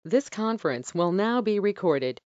This conference will now be recorded.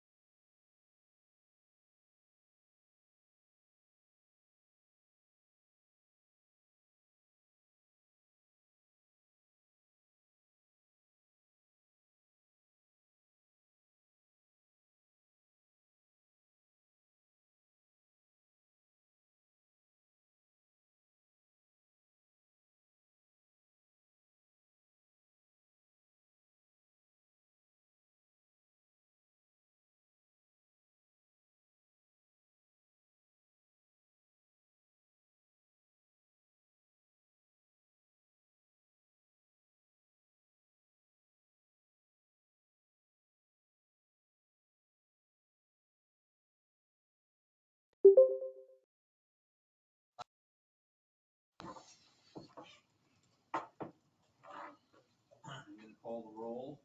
I'm going to call the roll.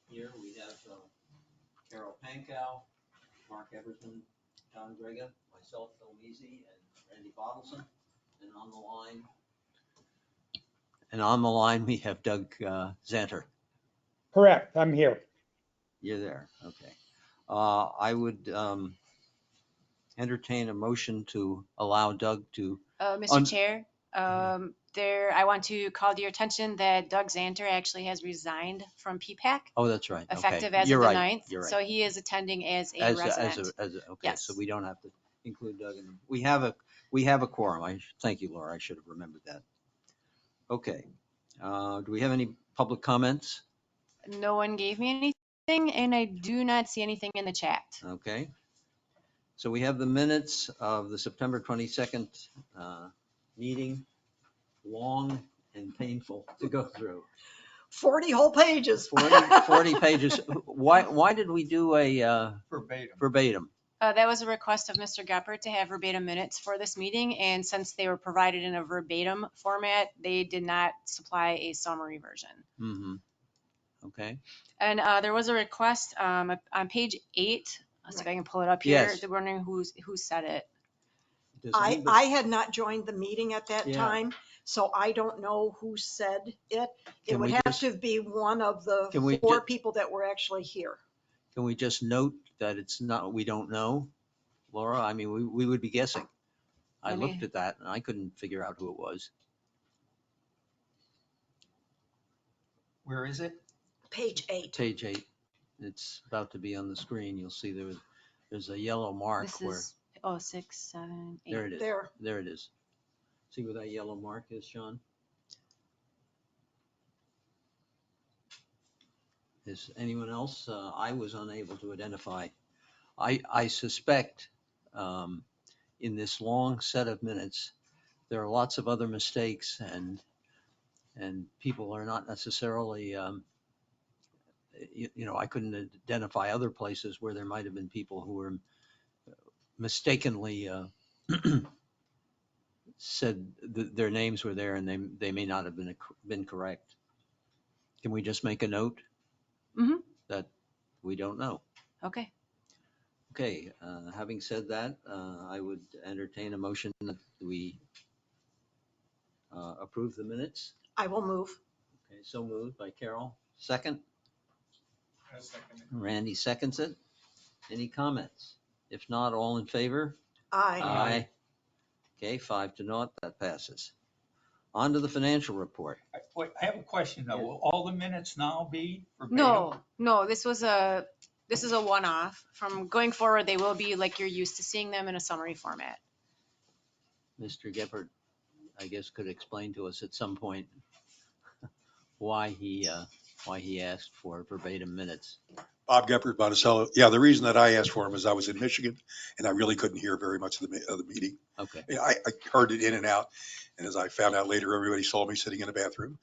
Here we have Carol Pankow, Mark Everton, John Grega, myself, Phil Measy, and Randy Bottleson. And on the line, we have Doug Zanter. Correct, I'm here. You're there, okay. I would entertain a motion to allow Doug to. Mr. Chair, I want to call to your attention that Doug Zanter actually has resigned from PPAC, Oh, that's right. Okay. effective as You're of the right. 9th. You're right. So he is attending as a resident. Okay, Yes. so we don't have to include Doug in. We have a quorum. Thank you, Laura. I should have remembered that. Okay. Do we have any public comments? No one gave me anything, and I do not see anything in the chat. Okay. So we have the minutes of the September 22nd meeting, long and painful to go through. 40 whole pages. 40 pages. Why did we do a verbatim? That was a request of Mr. Geppert to have verbatim minutes for this meeting, and since they were provided in a verbatim format, they did not supply a summary version. Mm-hmm. Okay. And there was a request on page 8. Let's see if I can pull it up here. Yes. They're wondering who said it. I had not joined the meeting at that Yeah. time, so I don't know who said it. It Can would we have just- to be one of the Can we four ju- people that were actually here. Can we just note that it's not, we don't know, Laura? I mean, we would be guessing. I Let me- looked at that and I couldn't figure out who it was. Where is it? Page 8. Page 8. It's about to be on the screen. You'll see there's a yellow mark This where, is 6, 7, 8. there it is. There. There it is. See where that yellow mark is, Sean? Is anyone else? I was unable to identify. I suspect in this long set of minutes, there are lots of other mistakes and people are not necessarily, I couldn't identify other places where there might have been people who were mistakenly said their names were there and they may not have been correct. Can we just make a note? Mhm. That we don't know? Okay. Okay, having said that, I would entertain a motion that we approve the minutes. I will move. Okay, so moved by Carol. Second? Randy seconds it. Any comments? If not, all in favor? Aye. Okay, 5-0, that passes. On to the financial report. Wait, I have a question though. Yeah. Will all the minutes now be verbatim? No, this is a one-off. From going forward, they will be like you're used to seeing them in a summary format. Mr. Geppert, I guess, could explain to us at some point why he asked for verbatim minutes. Bob Geppert, Monticello. Yeah, the reason that I asked for him is I was in Michigan and I really couldn't hear very much of the meeting. Okay. I heard it in and out. And as I found out later, everybody saw me sitting in a bathroom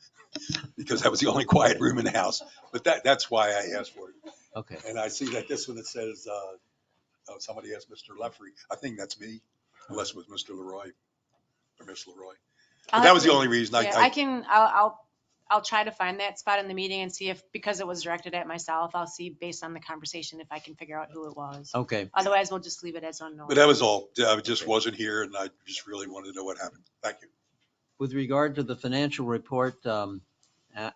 because that was the only quiet room in the house. But that's why I asked for it. Okay. And I see that this one, it says, somebody asked Mr. Leffrey. I think that's me, unless it was Mr. Leroy or Miss Leroy. But that was the only reason I'll try to find that spot in the meeting and see if, because it was directed at myself, I'll see based on the conversation if I can figure out who it was. Okay. Otherwise, we'll just leave it as unknown. But that was all. I just Okay. wasn't here and I just really wanted to know what happened. Thank you. With regard to the financial report,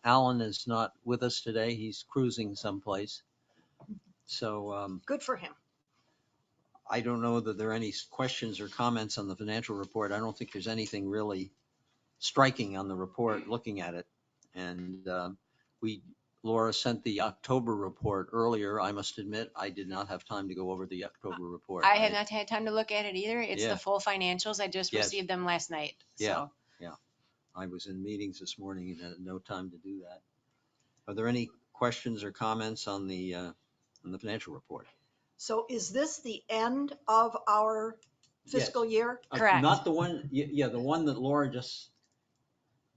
Alan is not with us today. He's cruising someplace. So Good for him. I don't know that there are any questions or comments on the financial report. I don't think there's anything really striking on the report looking at it. And Laura sent the October report earlier. I must admit, I did not have time to go over the October report. I have not had time to look at it either. It's Yeah. the full financials. I just Yes. received them last night. Yeah. So I was in meetings this morning and had no time to do that. Are there any questions or comments on the financial report? So is this the end of our fiscal year? Correct. Not the one, the one that Laura just.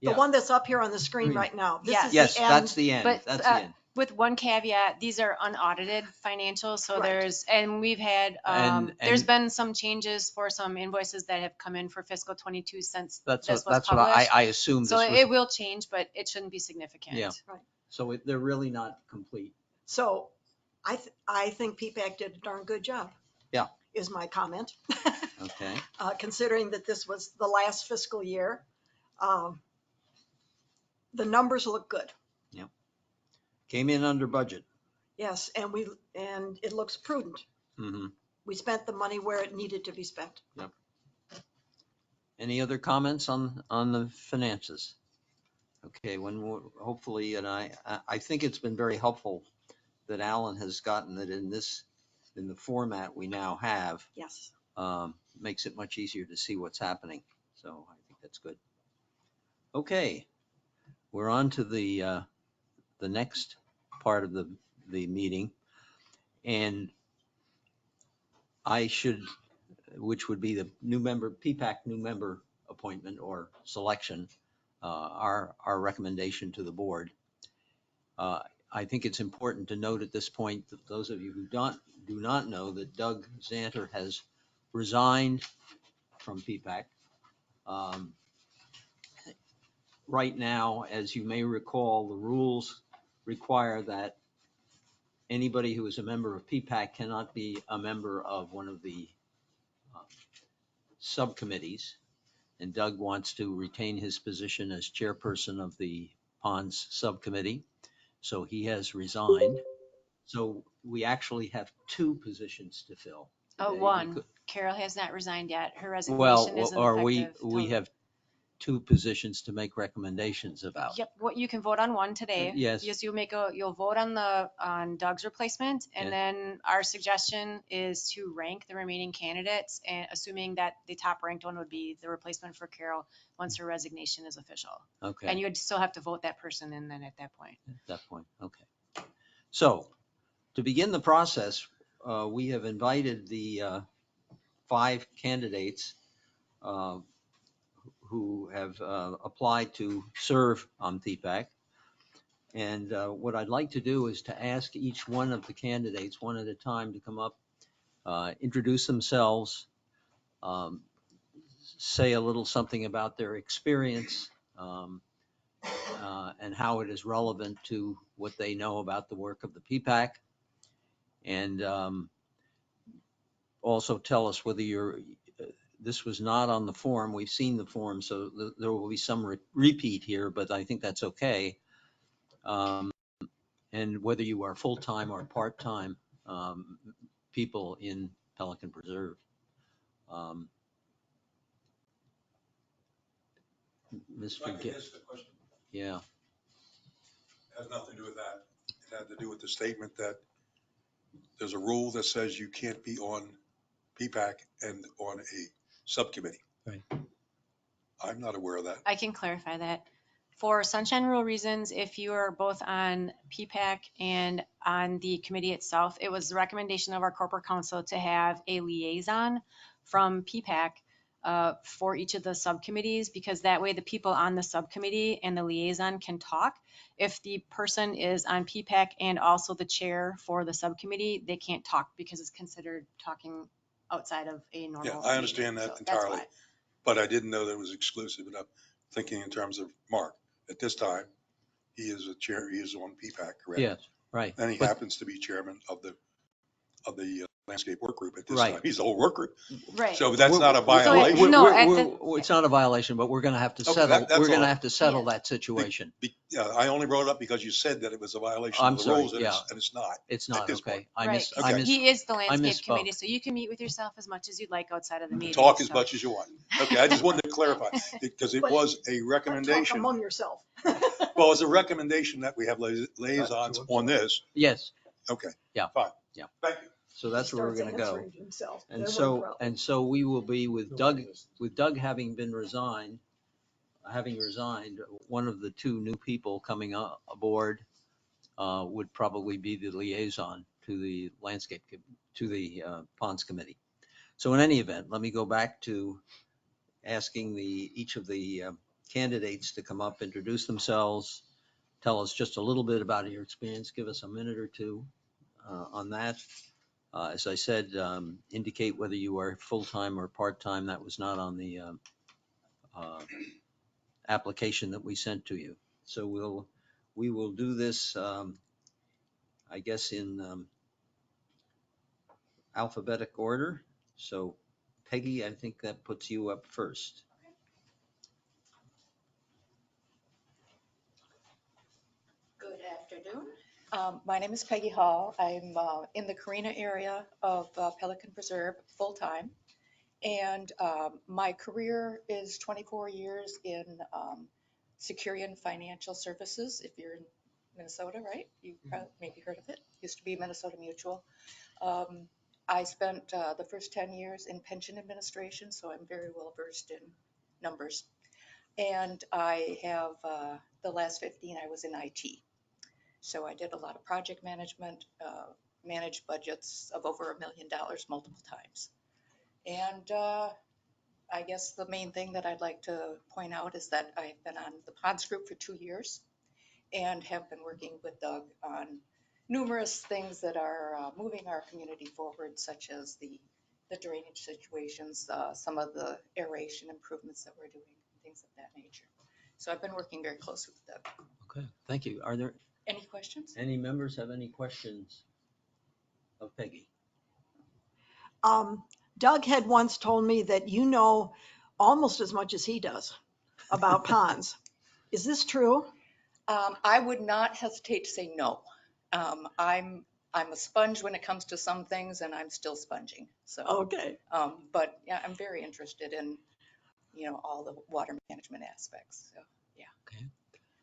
The Yeah. one that's up here on the screen Green. right now? This Yes. is Yes, the end? that's the end. But, That's the end. with one caveat, these are unaudited financials, so Right. and we've had, And- there's and- been some changes for some invoices that have come in for fiscal 22 since That's this what, was that's what I published. assumed So this was. it will change, but it shouldn't be significant. Yeah. So they're really not complete. So I think PPAC did a darn good job. Yeah. Is my comment. Okay. Considering that this was the last fiscal year. The numbers look good. Came in under budget. Yes, and it looks prudent. Mm-hmm. We spent the money where it needed to be spent. Any other comments on the finances? Okay, hopefully, and I think it's been very helpful that Alan has gotten it in the format we now have. Yes. Makes it much easier to see what's happening. So I think that's good. Okay, we're on to the next part of the meeting, and which would be the PPAC new member appointment or selection, our recommendation to the board. I think it's important to note at this point that those of you who do not know that Doug Zanter has resigned from PPAC. Right now, as you may recall, the rules require that anybody who is a member of PPAC cannot be a member of one of the subcommittees. And Doug wants to retain his position as chairperson of the ponds subcommittee. So he has resigned. So we actually have two positions to fill. Oh, today. one. Carol has not resigned yet. Her resignation Well, isn't or effective. we till- have two positions to make recommendations about. Yep, what you can vote on one today. Yes. Yes, you'll vote on Doug's replacement, and Yeah. then our suggestion is to rank the remaining candidates, and assuming that the top ranked one would be the replacement for Carol once her resignation is official. Okay. And you'd still have to vote that person in then at that point. At that point, okay. So to begin the process, we have invited the 5 candidates who have applied to serve on PPAC. And what I'd like to do is to ask each one of the candidates one at a time to come up, introduce themselves, say a little something about their experience, and how it is relevant to what they know about the work of the PPAC. And also tell us whether this was not on the form. We've seen the form, so there will be some repeat here, but I think that's okay. And whether you are full-time or part-time people in Pelican Preserve. Mr. Question. Yeah. Has nothing to do with that. It had to do with the statement that there's a rule that says you can't be on PPAC and on a subcommittee. Right. I'm not aware of that. I can clarify that. For sunshine rule reasons, if you are both on PPAC and on the committee itself, it was the recommendation of our corporate counsel to have a liaison from PPAC for each of the subcommittees, because that way the people on the subcommittee and the liaison can talk. If the person is on PPAC and also the chair for the subcommittee, they can't talk because it's considered talking outside of a normal Yeah, I meeting. understand that So that's entirely, why. but I didn't know that it was exclusive enough. Thinking in terms of Mark, at this time, he is a chair, he is on PPAC, correct? Yes, right. And he But- happens to be chairman of of the landscape work group at this Right. time. He's the whole worker. Right. So that's not a We're- violation. no, we're- at we're- It's not a violation, but we're going to have to Okay, settle, that's we're going to all. have to settle Yeah. that situation. Yeah, I only brought it up because you said that it was a violation I'm of the sorry, rules, and yeah. it's not. It's At not, this point. okay. I Right, miss, 'cause I miss, he is the landscape misspoke. committee, so you can meet with yourself as much as you'd like outside of the meeting. Talk as so. much as you want. Okay, I just wanted to clarify, because it But- was a Talk recommendation. among yourself. Well, it's a recommendation that we have liaisons on this. Yes, Okay. Yeah. Fine. Yeah. Thank you. so that's where we're going to go. Starts answering himself. And Then we're in so, trouble. and so we will be with Doug having resigned, one of the two new people coming aboard would probably be the liaison to the to the ponds committee. So in any event, let me go back to asking each of the candidates to come up, introduce themselves, tell us just a little bit about your experience, give us a minute or two on that. As I said, indicate whether you are full-time or part-time. That was not on the application that we sent to you. So we will do this, I guess, in alphabetic order. So Peggy, I think that puts you up first. Good afternoon. My name is Peggy Hall. I'm in the Carina area of Pelican Preserve full-time. And my career is 24 years in Securian Financial Services. If you're in Minnesota, right? You maybe heard of it. Used to be Minnesota Mutual. I spent the first 10 years in pension administration, so I'm very well versed in numbers. And I have the last 15, I was in IT. So I did a lot of project management, managed budgets of over $1 million multiple times. And I guess the main thing that I'd like to point out is that I've been on the Ponds Group for 2 years and have been working with Doug on numerous things that are moving our community forward, such as the drainage situations, some of the aeration improvements that we're doing, things of that nature. So I've been working very closely with Doug. Okay, thank you. Are there Any questions? any members have any questions of Peggy? Doug had once told me that you know almost as much as he does about ponds. Is this true? I would not hesitate to say no. I'm a sponge when it comes to some things, and I'm still sponging. So, Okay. but yeah, I'm very interested in, all the water management aspects. So, yeah. Okay.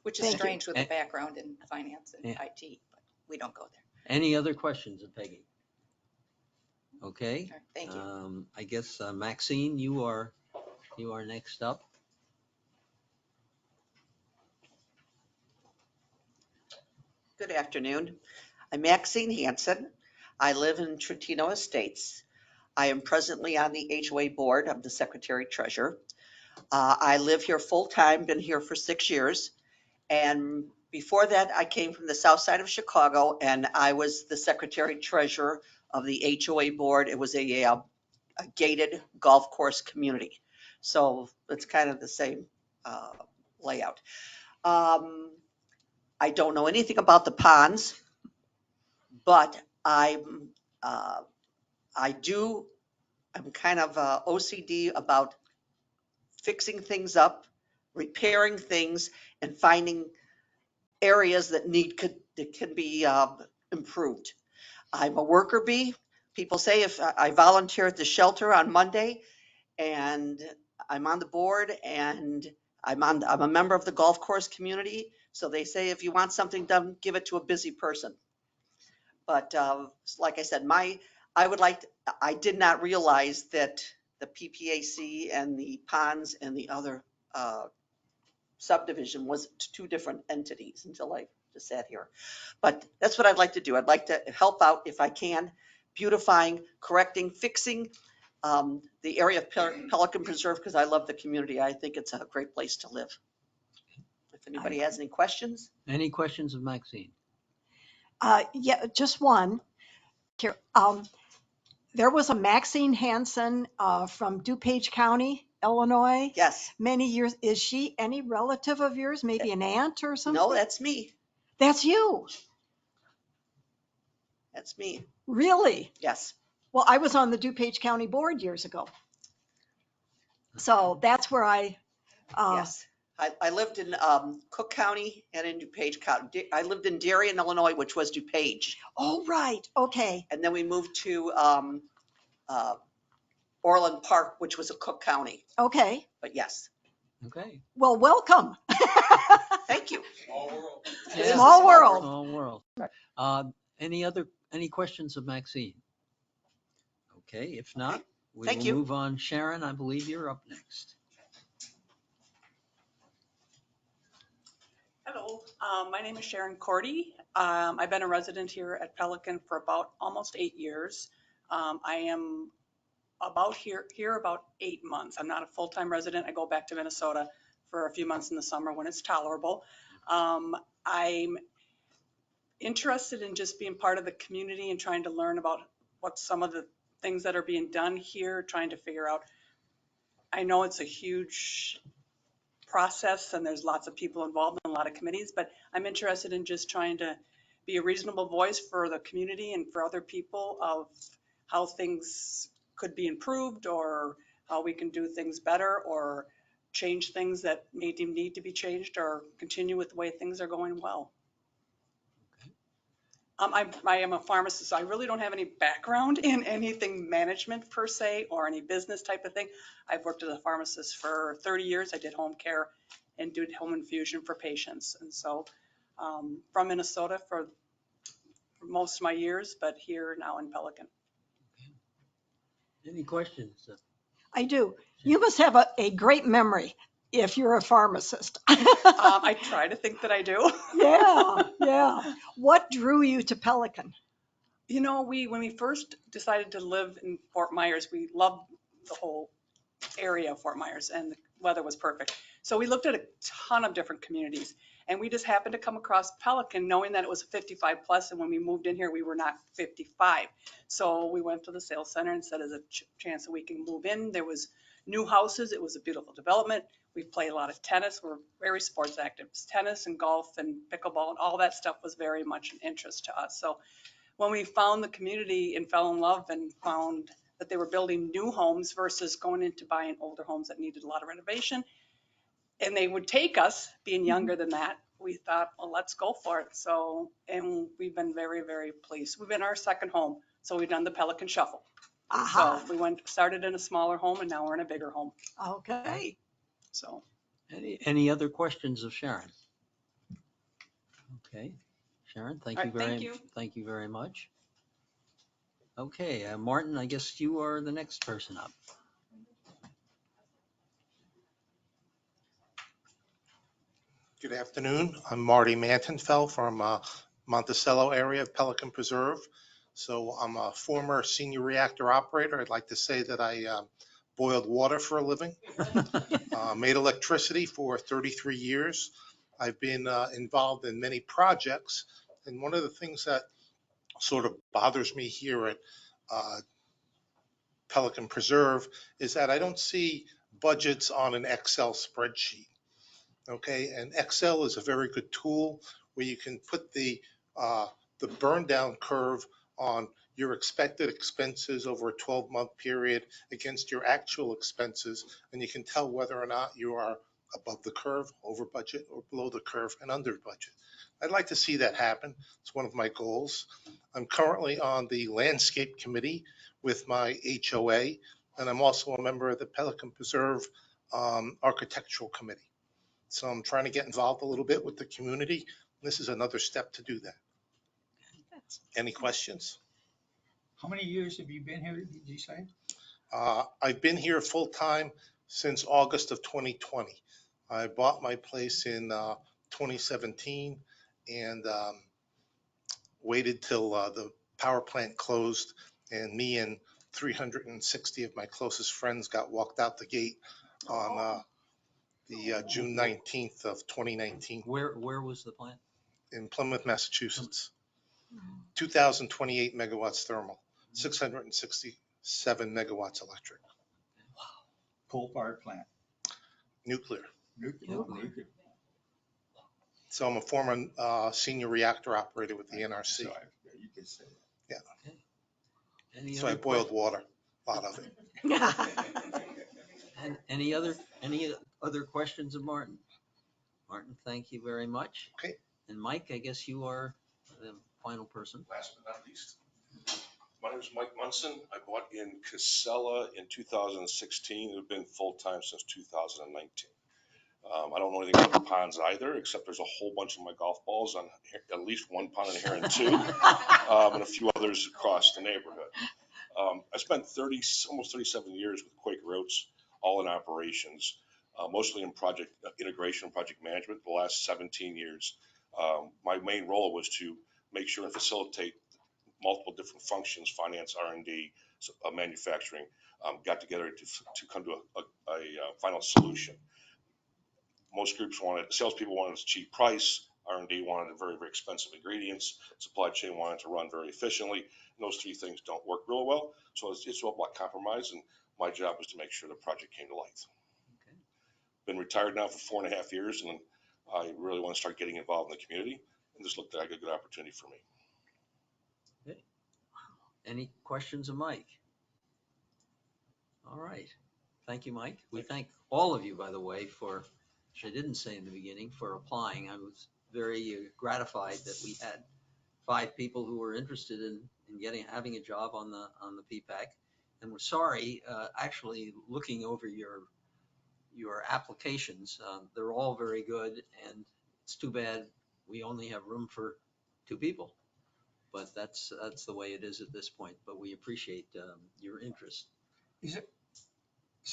Which is Thank you. strange with a background in finance and Yeah. IT, but we don't go there. Any other questions of Peggy? Okay. All right, thank you. I guess Maxine, you are next up. Good afternoon. I'm Maxine Hansen. I live in Trentino Estates. I am presently on the HOA board. I'm the secretary treasurer. I live here full-time, been here for 6 years. And before that, I came from the south side of Chicago, and I was the secretary treasurer of the HOA board. It was a gated golf course community. So it's kind of the same layout. I don't know anything about the ponds, but I'm kind of OCD about fixing things up, repairing things, and finding areas that can be improved. I'm a worker bee. People say if I volunteer at the shelter on Monday, and I'm on the board, and I'm a member of the golf course community. So they say if you want something done, give it to a busy person. But like I said, I did not realize that the PPAC and the ponds and the other subdivision was 2 different entities until I just sat here. But that's what I'd like to do. I'd like to help out if I can, beautifying, correcting, fixing the area of Pelican Preserve, because I love the community. I think it's a great place to live. If anybody has any questions. Any questions of Maxine? Yeah, just one. Here, there was a Maxine Hansen from DuPage County, Illinois. Yes. Many years. Is she any relative of yours? Maybe an aunt or something? No, that's me. That's you. That's me. Really? Yes. Well, I was on the DuPage County Board years ago. So that's where Yes. I lived in Cook County and in DuPage County. I lived in Darien, Illinois, which was DuPage. oh, right. Okay. And then we moved to Orland Park, which was a Cook County. Okay. But yes, Okay. Well, welcome. thank you. Small world. It is a Small world. Small world. Any questions of Maxine? Okay, if not, we Thank will you. move on. Sharon, I believe you're up next. Hello, my name is Sharon Cordy. I've been a resident here at Pelican for about almost 8 years. I am here about 8 months. I'm not a full-time resident. I go back to Minnesota for a few months in the summer when it's tolerable. I'm interested in just being part of the community and trying to learn about what some of the things that are being done here, trying to figure out. I know it's a huge process and there's lots of people involved in a lot of committees, but I'm interested in just trying to be a reasonable voice for the community and for other people of how things could be improved or how we can do things better or change things that may need to be changed or continue with the way things are going well. I am a pharmacist, so I really don't have any background in anything management per se or any business type of thing. I've worked as a pharmacist for 30 years. I did home care and did home infusion for patients. And so from Minnesota for most of my years, but here now in Pelican. Any questions? I do. You must have a great memory if you're a pharmacist. I try to think that I do. Yeah. What drew you to Pelican? You know, when we first decided to live in Fort Myers, we loved the whole area of Fort Myers and the weather was perfect. So we looked at a ton of different communities and we just happened to come across Pelican knowing that it was 55 plus. And when we moved in here, we were not 55. So we went to the sales center and said, there's a chance that we can move in. There was new houses. It was a beautiful development. We played a lot of tennis. We're very sports active. Tennis and golf and pickleball and all that stuff was very much an interest to us. So when we found the community and fell in love and found that they were building new homes versus going into buying older homes that needed a lot of renovation, and they would take us being younger than that, we thought, well, let's go for it. So, and we've been very, very pleased. We've been our second home. So we've done the Pelican Shuffle. Aha. So we started in a smaller home and now we're in a bigger home. Okay. So. Any other questions of Sharon? Okay, Sharon, All right, thank you very much. Okay, Martin, I guess you are the next person up. Good afternoon. I'm Marty Mantenfeld from Monticello area of Pelican Preserve. So I'm a former senior reactor operator. I'd like to say that I boiled water for a living, made electricity for 33 years. I've been involved in many projects. And one of the things that sort of bothers me here at Pelican Preserve is that I don't see budgets on an Excel spreadsheet. Okay, and Excel is a very good tool where you can put the burn down curve on your expected expenses over a 12-month period against your actual expenses, and you can tell whether or not you are above the curve, over budget, or below the curve and under budget. I'd like to see that happen. It's one of my goals. I'm currently on the landscape committee with my HOA, and I'm also a member of the Pelican Preserve architectural committee. So I'm trying to get involved a little bit with the community. This is another step to do that. Any questions? How many years have you been here, did you say? I've been here full time since August of 2020. I bought my place in 2017 and waited till the power plant closed, and me and 360 of my closest friends got walked out the gate on the June 19th of 2019. Where was the plant? In Plymouth, Massachusetts. 2,028 megawatts thermal, 667 megawatts electric. Coal-fired plant. Nuclear. Nuclear. So I'm a former senior reactor operator with the NRC. So you could say that. Yeah. Okay. Any So I other boiled water, a lot of it. And any other questions of Martin? Martin, thank you very much. Okay. And Mike, I guess you are the final person. Last but not least, my name is Mike Munson. I bought in Casella in 2016. I've been full-time since 2019. I don't know anything about the ponds either, except there's a whole bunch of my golf balls on at least one pond in here and two, and a few others across the neighborhood. I spent almost 37 years with Quaker Oats, all in operations, mostly in project integration, project management. The last 17 years, my main role was to make sure and facilitate multiple different functions, finance, R&D, manufacturing, got together to come to a final solution. Most groups wanted, salespeople wanted a cheap price, R&D wanted very, very expensive ingredients, supply chain wanted to run very efficiently, and those three things don't work real well. So it's all about compromise, and my job was to make sure the project came to life. Okay. Been retired now for 4.5 years, and I really want to start getting involved in the community, and this looked like a good opportunity for me. Okay. Any questions of Mike? All right. Thank you, Mike. We thank all of you, by the way, for, which I didn't say in the beginning, for applying. I was very gratified that we had 5 people who were interested in having a job on the PPAC. And we're sorry, actually looking over your applications, they're all very good, and it's too bad we only have room for 2 people. But that's the way it is at this point. But we appreciate your interest. Is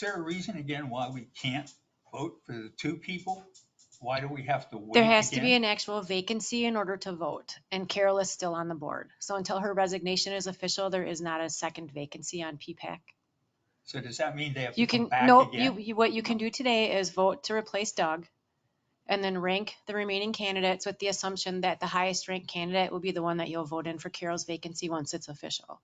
there a reason again why we can't vote for the 2 people? Why do we have to wait There has to be again? an actual vacancy in order to vote, and Carol is still on the board. So until her resignation is official, there is not a second vacancy on PPAC. So does that mean they have You to come can, back no, again? what you can do today is vote to replace Doug, and then rank the remaining candidates with the assumption that the highest ranked candidate will be the one that you'll vote in for Carol's vacancy once it's official.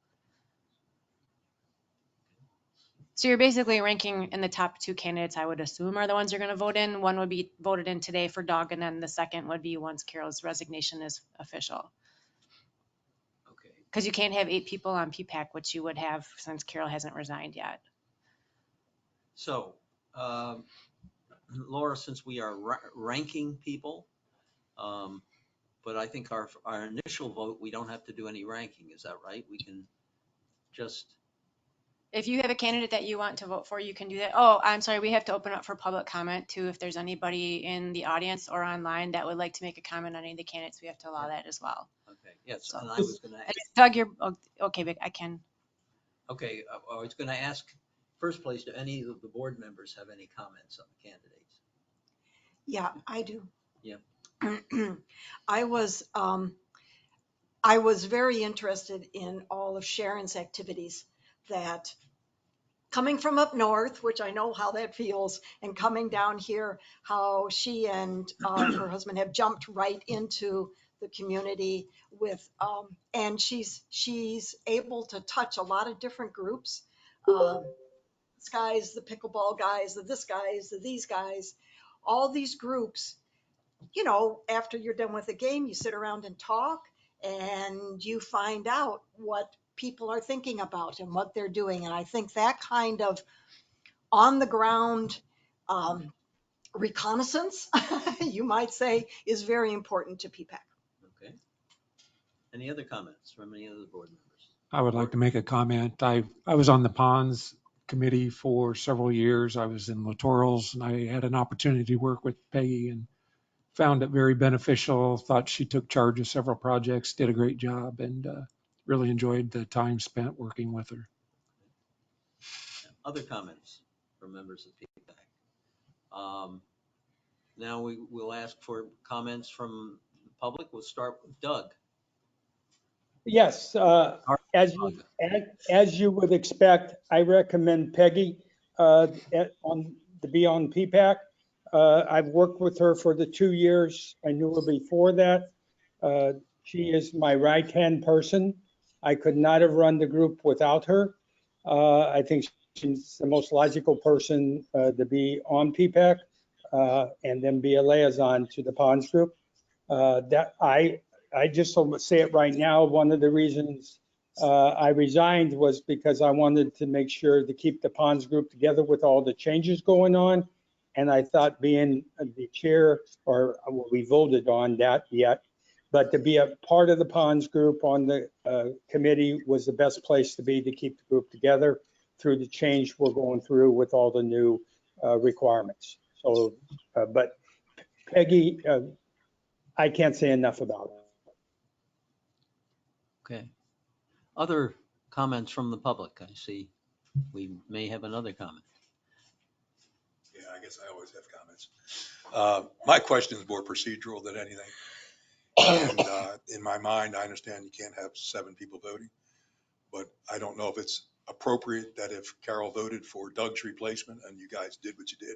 So you're basically ranking in the top 2 candidates, I would assume, are the ones you're going to vote in. One would be voted in today for Doug, and then the second would be once Carol's resignation is official. Okay. Because you can't have 8 people on PPAC, which you would have since Carol hasn't resigned yet. So, Laura, since we are ranking people, but I think our initial vote, we don't have to do any ranking. Is that right? We can just. If you have a candidate that you want to vote for, you can do that. Oh, I'm sorry. We have to open up for public comment too. If there's anybody in the audience or online that would like to make a comment on any of the candidates, we have to allow that as well. Okay. Yes. So, and I was going to ask. Doug, you're okay, Vic, I can. Okay. I was going to ask, first place, do any of the board members have any comments on the candidates? Yeah, I do. Yeah. I was very interested in all of Sharon's activities, that coming from up north, which I know how that feels, and coming down here, how she and her husband have jumped right into the community with, and she's able to touch a lot of different groups. This guys, the pickleball guys, the this guys, the these guys, all these groups. You know, after you're done with the game, you sit around and talk, and you find out what people are thinking about and what they're doing. And I think that kind of on the ground reconnaissance, you might say, is very important to PPAC. Okay. Any other comments from any other board members? I would like to make a comment. I was on the ponds committee for several years. I was in littorals, and I had an opportunity to work with Peggy and found it very beneficial. Thought she took charge of several projects, did a great job, and really enjoyed the time spent working with her. Other comments from members of PPAC? Now we will ask for comments from the public. We'll start with Doug. Yes, as you would expect, I recommend Peggy to be on PPAC. I've worked with her for the 2 years. I knew her before that. She is my right-hand person. I could not have run the group without her. I think she's the most logical person to be on PPAC and then be a liaison to the ponds group. That I just say it right now. One of the reasons I resigned was because I wanted to make sure to keep the ponds group together with all the changes going on. And I thought being the chair, or well, we voted on that yet, but to be a part of the ponds group on the committee was the best place to be to keep the group together through the change we're going through with all the new requirements. So, but Peggy, I can't say enough about it. Okay. Other comments from the public? I see we may have another comment. Yeah, I guess I always have comments. My question is more procedural than anything. And in my mind, I understand you can't have 7 people voting, but I don't know if it's appropriate that if Carol voted for Doug's replacement and you guys did what you did,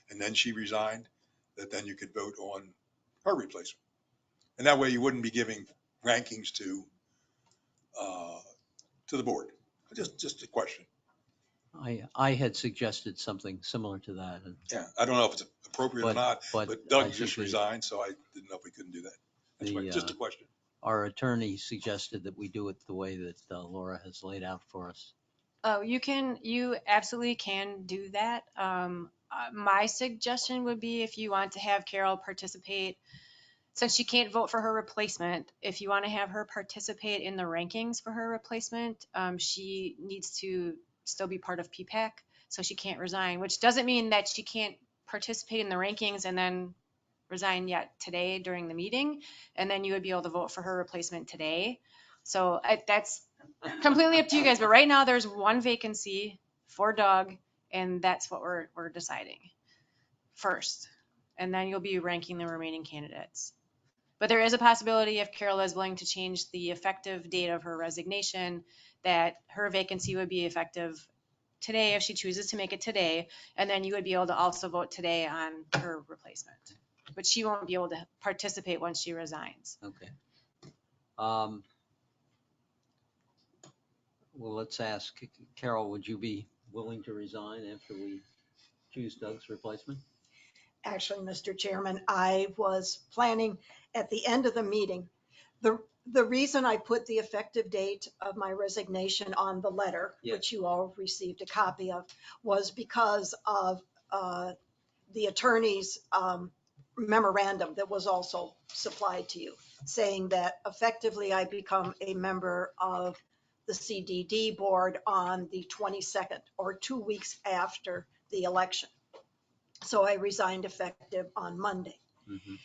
and then she resigned, that then you could vote on her replacement. And that way you wouldn't be giving rankings to the board. Just a question. I had suggested something similar to that. Yeah, I don't know if it's appropriate or not, but I Doug think just resigned, so I didn't know if we couldn't do that. That's right, just a question. Our attorney suggested that we do it the way that Laura has laid out for us. Oh, you absolutely can do that. My suggestion would be if you want to have Carol participate, since she can't vote for her replacement, if you want to have her participate in the rankings for her replacement, she needs to still be part of PPAC, so she can't resign, which doesn't mean that she can't participate in the rankings and then resign yet today during the meeting, and then you would be able to vote for her replacement today. So that's completely up to you guys, but right now there's one vacancy for Doug, and that's what we're deciding first, and then you'll be ranking the remaining candidates. But there is a possibility, if Carol is willing to change the effective date of her resignation, that her vacancy would be effective today if she chooses to make it today, and then you would be able to also vote today on her replacement. But she won't be able to participate once she resigns. Okay. Well, let's ask Carol, would you be willing to resign after we choose Doug's replacement? Actually, Mr. Chairman, I was planning at the end of the meeting. The reason I put the effective date of my resignation on the letter, Yes. which you all received a copy of, was because of the attorney's memorandum that was also supplied to you, saying that effectively I become a member of the CDD board on the 22nd, or 2 weeks after the election. So I resigned effective on Monday. Mhm.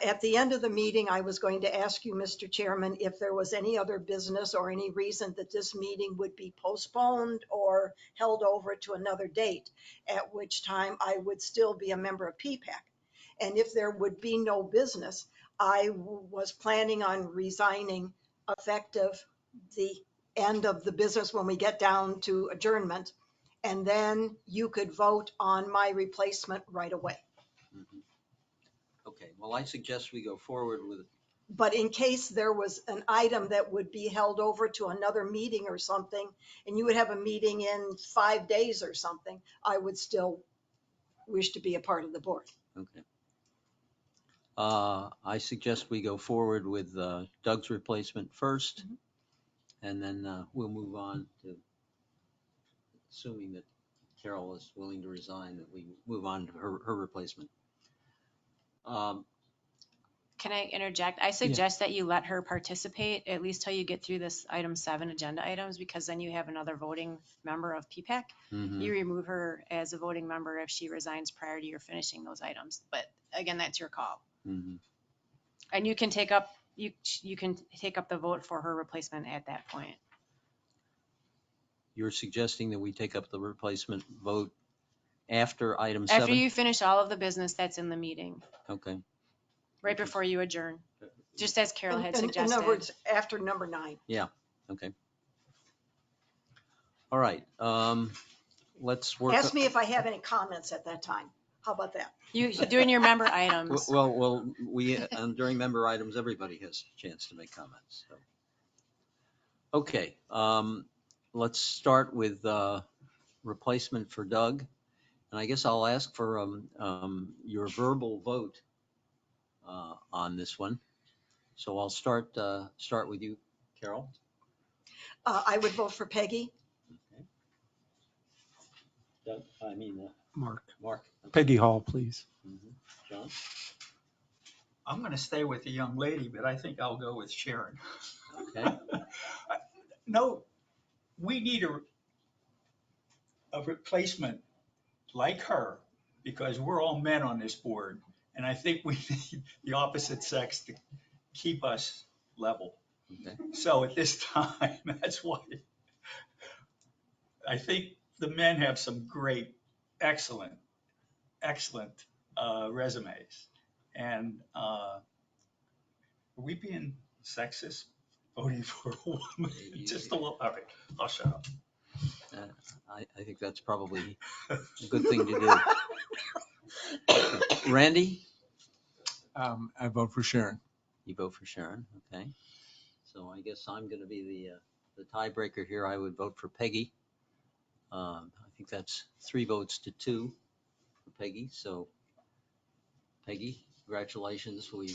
At the end of the meeting, I was going to ask you, Mr. Chairman, if there was any other business or any reason that this meeting would be postponed or held over to another date, at which time I would still be a member of PPAC. And if there would be no business, I was planning on resigning effective the end of the business when we get down to adjournment. And then you could vote on my replacement right away. Mhm. Okay, well, I suggest we go forward with it. But in case there was an item that would be held over to another meeting or something, and you would have a meeting in 5 days or something, I would still wish to be a part of the board. Okay. I suggest we go forward with Doug's replacement first, and then we'll move on to, assuming that Carol is willing to resign, that we move on to her replacement. Can I interject? I suggest that you let her participate at least till you get through this item 7 agenda items, because then you have another voting member of PPAC. Mhm. You remove her as a voting member if she resigns prior to your finishing those items. But again, that's your call. Mhm. And you can take up the vote for her replacement at that point. You're suggesting that we take up the replacement vote after item 7? After you finish all of the business that's in the meeting, Okay. right before you adjourn, just as Carol had In suggested. other words, after number 9. Yeah, okay. All right, let's work. Ask me if I have any comments at that time. How about that? You doing your member items. Well, we, during member items, everybody has a chance to make comments. So. Okay, let's start with replacement for Doug. And I guess I'll ask for your verbal vote on this one. So I'll start with you, Carol. I would vote for Peggy. Doug, Mark. Mark. Peggy Hall, please. Mhm. John? I'm going to stay with the young lady, but I think I'll go with Sharon. Okay. No, we need a replacement like her because we're all men on this board. And I think we need the opposite sex to keep us level. Okay. So at this time, that's why I think the men have some great, excellent resumes. And are we being sexist voting for a woman? Just a little, all right, I'll shut up. I think that's probably a good thing to do. Randy? I vote for Sharon. You vote for Sharon, okay. So I guess I'm gonna be the tiebreaker here. I would vote for Peggy. I think that's 3 votes to 2 for Peggy, so Peggy, congratulations. You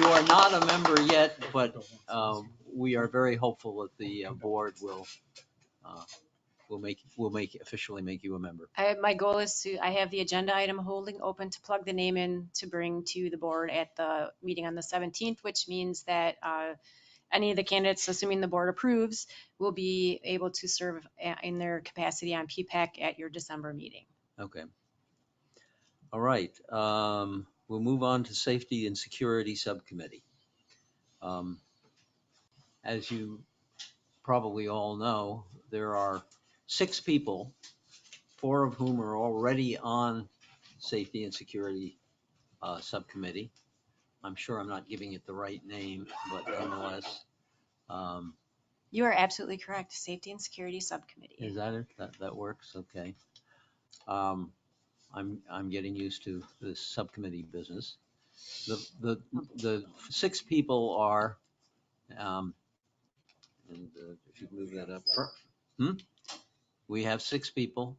are not a member yet, but we are very hopeful that the board will officially make you a member. My goal is I have the agenda item holding open to plug the name in to bring to the board at the meeting on the 17th, which means that any of the candidates, assuming the board approves, will be able to serve in their capacity on PPAC at your December meeting. Okay. All right. We'll move on to Safety and Security Subcommittee. As you probably all know, there are 6 people, 4 of whom are already on Safety and Security Subcommittee. I'm sure I'm not giving it the right name, but nonetheless. You are absolutely correct. Safety and Security Subcommittee. Is that it? That works? Okay. I'm getting used to this subcommittee business. The 6 people are, and if you move that up, we have 6 people.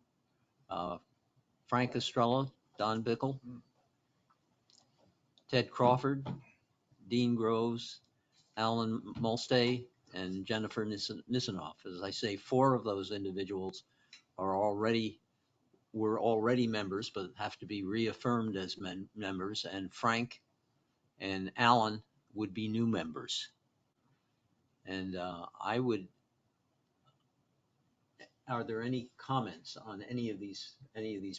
Frank Estrella, Don Bickle, Ted Crawford, Dean Groves, Alan Mulstay, and Jennifer Nisanoff. As I say, 4 of those individuals were already members, but have to be reaffirmed as members, and Frank and Alan would be new members. And are there any comments on any of these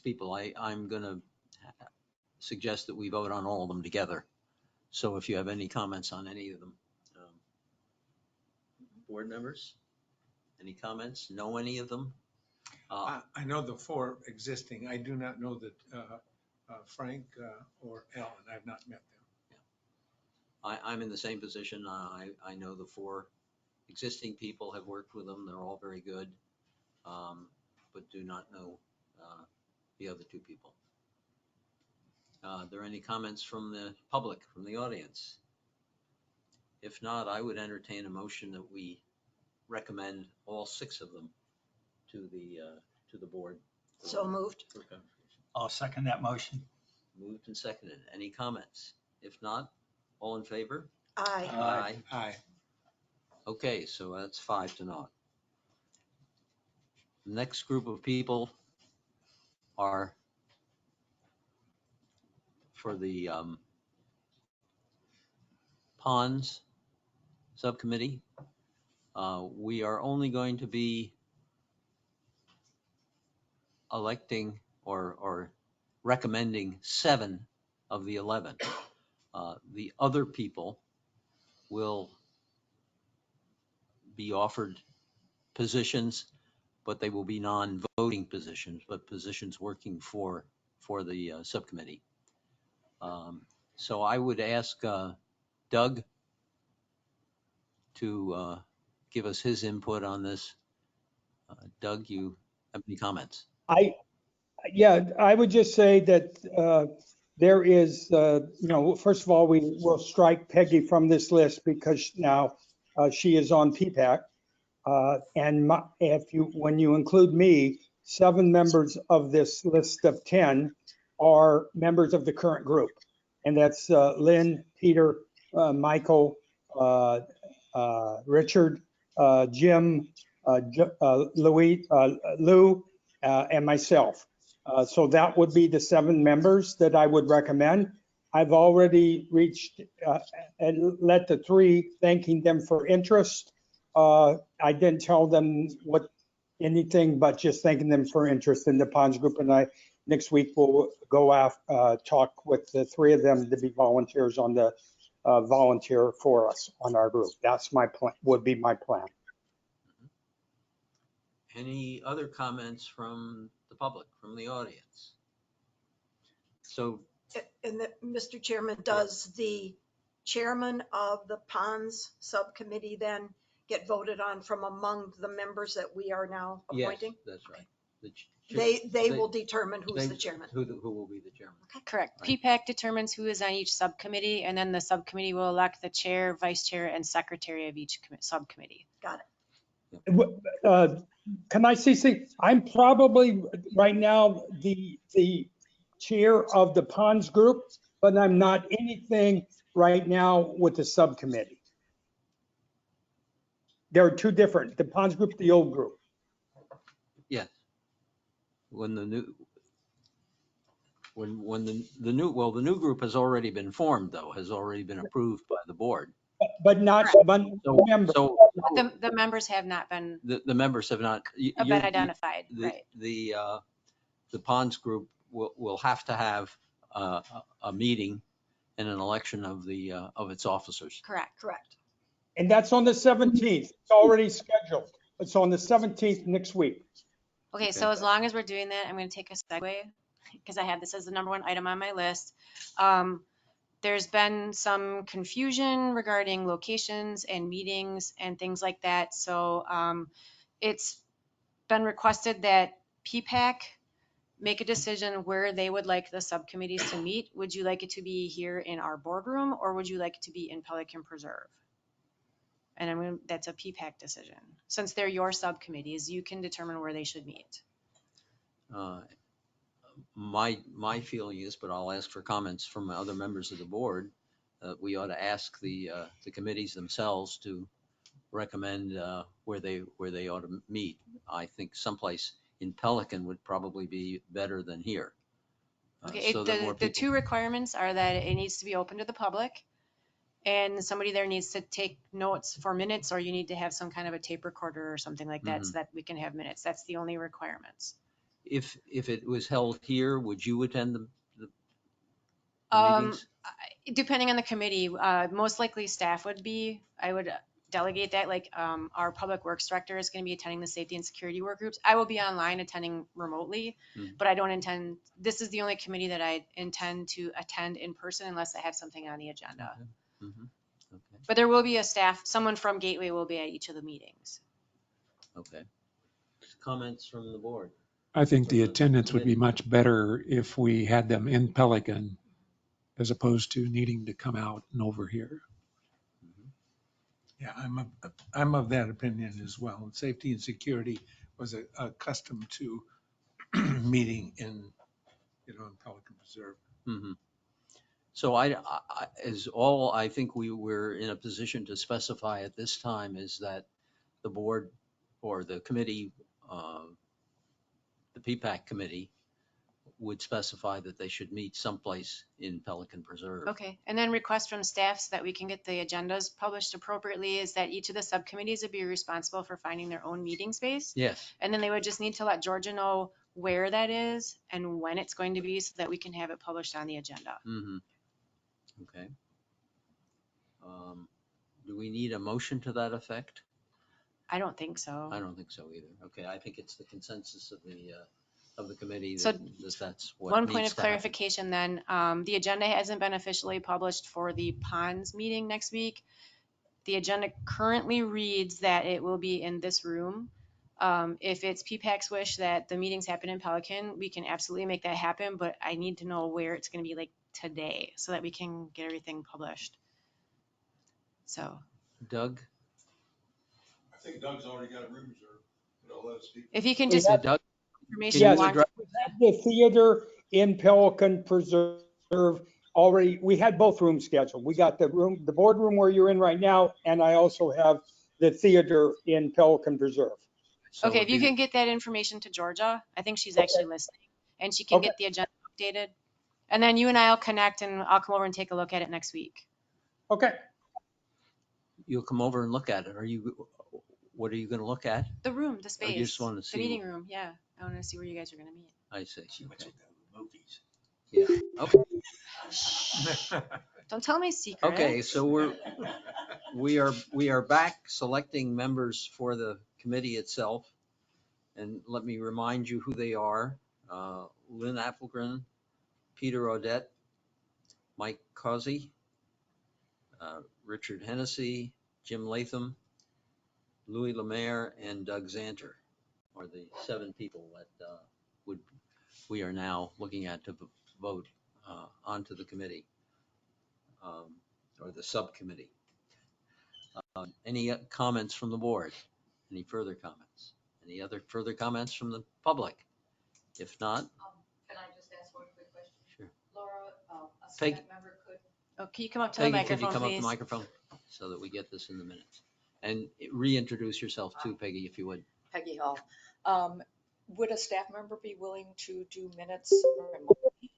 people? I'm gonna suggest that we vote on all of them together. So if you have any comments on any of them, board members, any comments? Know any of them? I know the 4 existing. I do not know that Frank or Alan. I've not met them. Yeah. I'm in the same position. I know the 4 existing people, have worked with them. They're all very good, but do not know the other 2 people. Are there any comments from the public, from the audience? If not, I would entertain a motion that we recommend all 6 of them to the board. So moved. I'll second that motion. Moved and seconded. Any comments? If not, all in favor? Aye. Aye. Okay, so that's 5-0. The next group of people are for the ponds subcommittee. We are only going to be electing or recommending 7 of the 11. The other people will be offered positions, but they will be non-voting positions, but positions working for the subcommittee. So I would ask Doug to give us his input on this. Doug, you have any comments? Yeah, I would just say that there is, first of all, we will strike Peggy from this list because now she is on PPAC. And when you include me, 7 members of this list of 10 are members of the current group. And that's Lynn, Peter, Michael, Richard, Jim, Lou, and myself. So that would be the 7 members that I would recommend. I've already reached and let the 3, thanking them for interest. I didn't tell them anything, but just thanking them for interest in the Ponds Group. And next week we'll go talk with the 3 of them to be volunteers on the volunteer for us on our group. That's my plan, would be my plan. Any other comments from the public, from the audience? So, And Mr. Chairman, does the chairman of the ponds subcommittee then get voted on from among the members that we are now yes, appointing? that's right. The ch- They will determine who's the chairman. Who will be the chairman. Correct. Right. PPAC determines who is on each subcommittee, and then the subcommittee will elect the chair, vice chair, and secretary of each subcommittee. Got it. Can I say something? I'm probably right now the chair of the Ponds Group, but I'm not anything right now with the subcommittee. They're 2 different, the Ponds Group, the old group. Yes. When the new, when the new group has already been formed, though, has already been approved by the board. But not, but members. So The members have not been the members have not been identified, right? The Ponds Group will have to have a meeting and an election of its officers. Correct. Correct. And that's on the 17th. It's already scheduled. It's on the 17th next week. Okay, so as long as we're doing that, I'm going to take a segue because I have this as the number 1 item on my list. There's been some confusion regarding locations and meetings and things like that. So it's been requested that PPAC make a decision where they would like the subcommittees to meet. Would you like it to be here in our boardroom, or would you like it to be in Pelican Preserve? And that's a PPAC decision. Since they're your subcommittees, you can determine where they should meet. My feeling is, but I'll ask for comments from other members of the board, we ought to ask the committees themselves to recommend where they ought to meet. I think someplace in Pelican would probably be better than here. Okay, So that more the people. 2 requirements are that it needs to be open to the public, and somebody there needs to take notes for minutes, or you need to have some kind of a tape recorder or something like that so that we can have minutes. That's the only requirements. If it was held here, would you attend the meetings? Depending on the committee, most likely staff would be. I would delegate that. Like our public works director is going to be attending the safety and security work groups. I will be online attending remotely, but I don't intend. This is the only committee that I intend to attend in person unless I have something on the agenda. Okay. Okay. But there will be a staff. Someone from Gateway will be at each of the meetings. Okay. Comments from the board? I think the attendance would be much better if we had them in Pelican as opposed to needing to come out and over here. Yeah, I'm of that opinion as well. And safety and security was accustomed to meeting in Pelican Preserve. Mm-hmm. So I think we're in a position to specify at this time is that the board or the committee, the PPAC committee, would specify that they should meet someplace in Pelican Preserve. Okay, and then request from staff so that we can get the agendas published appropriately is that each of the subcommittees would be responsible for finding their own meeting space. Yes. And then they would just need to let Georgia know where that is and when it's going to be so that we can have it published on the agenda. Mm-hmm. Okay. Do we need a motion to that effect? I don't think so. I don't think so either. Okay, I think it's the consensus of the committee So that's what one needs point of to happen. clarification then, the agenda hasn't been officially published for the Ponds meeting next week. The agenda currently reads that it will be in this room. If it's PPAC's wish that the meetings happen in Pelican, we can absolutely make that happen, but I need to know where it's going to be like today so that we can get everything published. So. Doug? I think Doug's already got a room reserved. Let us speak. If you can just Doug, information Yes, along. the theater in Pelican Preserve already, we had both rooms scheduled. We got the room, the boardroom where you're in right now, and I also have the theater in Pelican Preserve. So Okay, it'd if you be- can get that information to Georgia, I think she's Okay. actually listening, and she can Okay. get the agenda updated. And then you and I will connect, and I'll come over and take a look at it next week. Okay. You'll come over and look at it. What are you going to look at? The room, the Oh, space, you just want to the see. meeting room. Yeah, I want to see where you guys are going to meet. I see. She went Okay. to the movies. Yeah. Don't tell my secret. Okay, so we are back selecting members for the committee itself. And let me remind you who they are. Lynn Applegren, Peter Odette, Mike Causey, Richard Hennessy, Jim Latham, Louis Lemaire, and Doug Zanter are the 7 people that we are now looking at to vote onto the committee or the subcommittee. Any comments from the board? Any further comments? Any other further comments from the public? If not, Can I just ask one quick question? Sure. Laura, a Peggy. staff member could, Oh, can you come up to the Peggy, could you microphone, come up to the please? microphone so that we get this in the minutes? And reintroduce yourself too, Peggy, if you would. Peggy Hall, would a staff member be willing to do minutes remotely?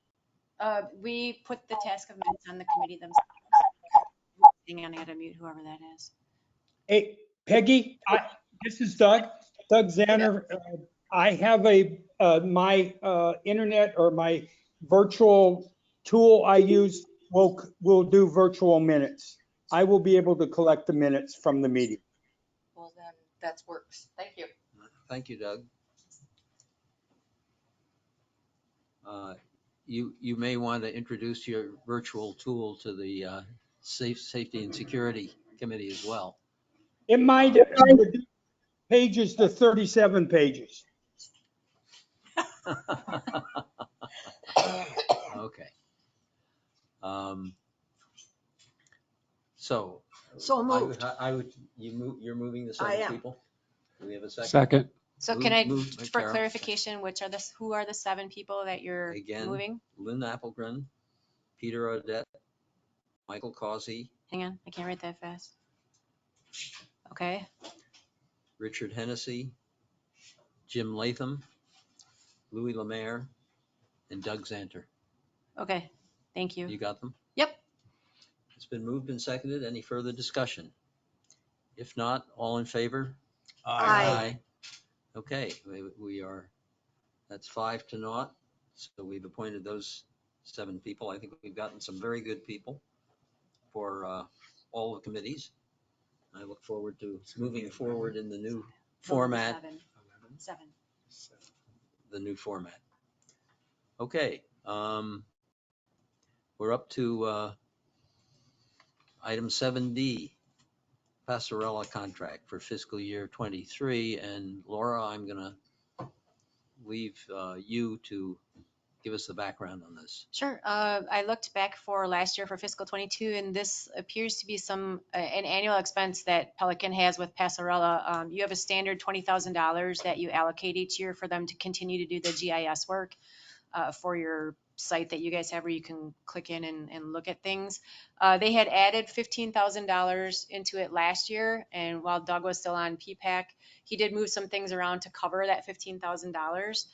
We put the task of minutes on the committee themselves. Hang on, I gotta mute whoever that is. Hey, Peggy, this is Doug, Doug Zanner. I have my internet or my virtual tool I use will do virtual minutes. I will be able to collect the minutes from the meeting. Well, then that works. Thank you. Thank you, Doug. You may want to introduce your virtual tool to the Safety and Security Committee as well. It might reduce pages to 37 pages. Okay. So. So moved. You're moving the I 7 am. people? Do we have a second? Second. So can I, Moved by for Carol. clarification, who are the 7 people that you're Again, moving? Lynn Applegren, Peter Odette, Michael Causey, Hang on, I can't write that fast. Okay, Richard Hennessy, Jim Latham, Louis Lemaire, and Doug Zanter. okay, thank you. You got them? Yep. It's been moved and seconded. Any further discussion? If not, all in favor? Aye. Okay, we are, that's 5-0. So we've appointed those 7 people. I think we've gotten some very good people for all the committees. I look forward to moving forward in the new format. 7. The new format. Okay, we're up to item 7D, Passarella contract for fiscal year 23. And Laura, I'm gonna leave you to give us the background on this. Sure. I looked back for last year for fiscal 22, and this appears to be an annual expense that Pelican has with Passarella. You have a standard $20,000 that you allocate each year for them to continue to do the GIS work for your site that you guys have where you can click in and look at things. They had added $15,000 into it last year, and while Doug was still on PPAC, he did move some things around to cover that $15,000.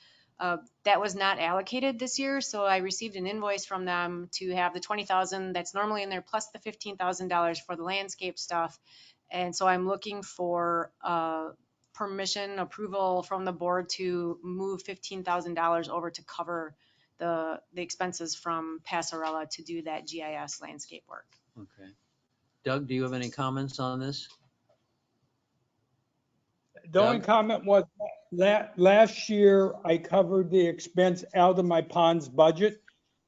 That was not allocated this year, so I received an invoice from them to have the $20,000 that's normally in there plus the $15,000 for the landscape stuff. And so I'm looking for permission, approval from the board to move $15,000 over to cover the expenses from Passarella to do that GIS landscape work. Okay. Doug, do you have any comments on this? The only Doug? comment was last year I covered the expense out of my ponds budget,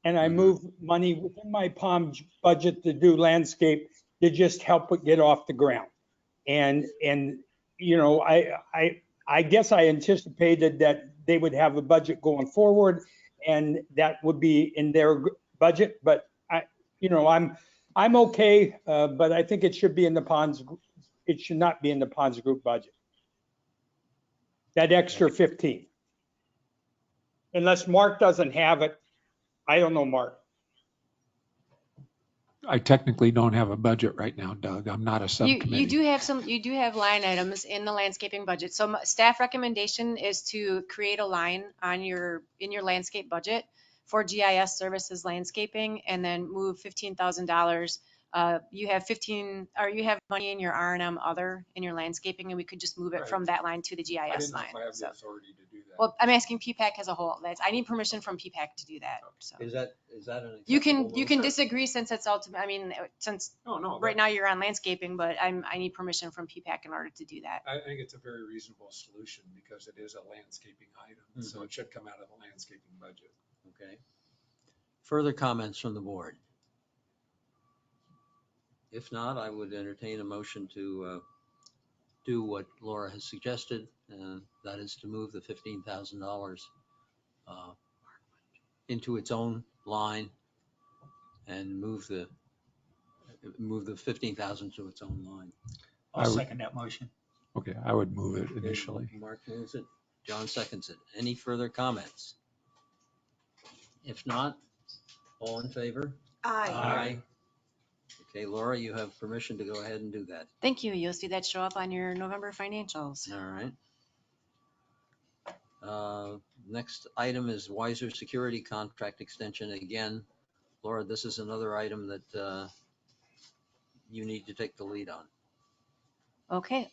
and I Mhm. moved money within my pond budget to do landscape to just help it get off the ground. And you know, I guess I anticipated that they would have a budget going forward, and that would be in their budget. But I'm okay, but I think it should be in the ponds. It should not be in the ponds group budget. That extra 15. Unless Mark doesn't have it. I don't know, Mark. I technically don't have a budget right now, Doug. I'm not a You subcommittee. you do have line items in the landscaping budget. So staff recommendation is to create a line on in your landscape budget for GIS services landscaping, and then move $15,000. You have money in your R&M other in your landscaping, and we could just move it Right. from that line to the I GIS didn't know line. if I have So, the authority to do that. well, I'm asking PPAC as a whole. I need permission from PPAC to do that. So Is that an you acceptable can motion? disagree since it's ultimate. I mean, since No, right now you're on landscaping, but I need permission from PPAC in order to do that. I think it's a very reasonable solution because it is a landscaping item, so Mhm. it should come out of the landscaping budget. Okay. Further comments from the board? If not, I would entertain a motion to do what Laura has suggested, and that is to move the $15,000 into its own line and move the 15,000 to its own line. I'll I would- second that motion. Okay, I would move it Okay, initially. Mark moves it, John seconds it. Any further comments? If not, all in favor? Aye. Okay, Laura, you have permission to go ahead and do that. Thank you. You'll see that show up on your November financials. All right. Next item is Wiser Security Contract Extension. Again, Laura, this is another item that you need to take the lead on. Okay.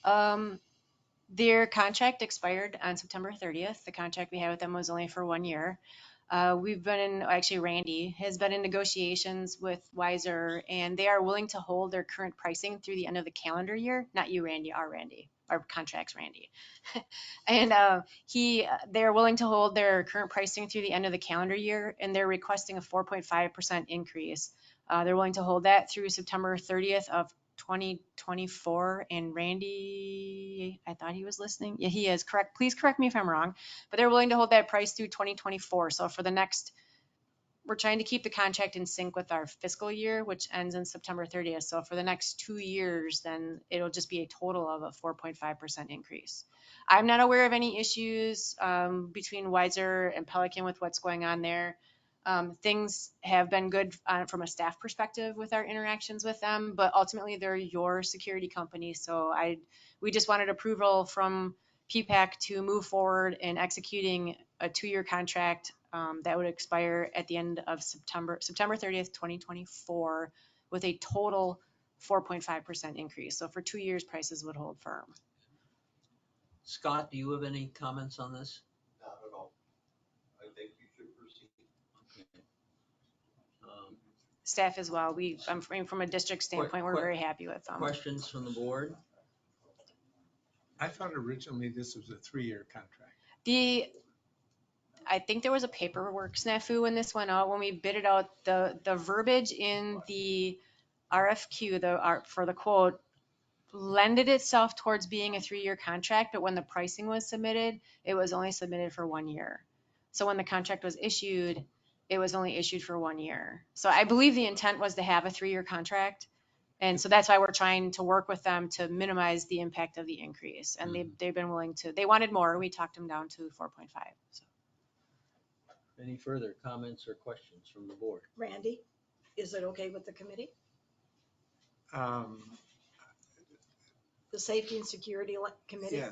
Their contract expired on September 30th. The contract we had with them was only for 1 year. Actually Randy has been in negotiations with Wiser, and they are willing to hold their current pricing through the end of the calendar year. Not you, Randy, our contracts, Randy. And they're willing to hold their current pricing through the end of the calendar year, and they're requesting a 4.5% increase. They're willing to hold that through September 30th of 2024. And Randy, I thought he was listening. Yeah, he is. Correct. Please correct me if I'm wrong, but they're willing to hold that price through 2024. So we're trying to keep the contract in sync with our fiscal year, which ends in September 30th. So for the next 2 years, then it'll just be a total of a 4.5% increase. I'm not aware of any issues between Wiser and Pelican with what's going on there. Things have been good from a staff perspective with our interactions with them, but ultimately they're your security company. So we just wanted approval from PPAC to move forward in executing a 2-year contract that would expire at the end of September 30th, 2024, with a total 4.5% increase. So for 2 years, prices would hold firm. Scott, do you have any comments on this? Not at all. I think you should proceed. Okay. Staff as well. From a district standpoint, we're very happy with them. Questions from the board? I thought originally this was a 3-year contract. I think there was a paperwork snafu when this went out. When we bid it out, the verbiage in the RFQ, for the quote, lended itself towards being a 3-year contract, but when the pricing was submitted, it was only submitted for 1 year. So when the contract was issued, it was only issued for 1 year. So I believe the intent was to have a 3-year contract. And so that's why we're trying to work with them to minimize the impact of the increase. And they've been willing to, they wanted more. We talked them down to 4.5. So. Any further comments or questions from the board? Randy, is it okay with the committee? The Safety and Security Committee? Yeah,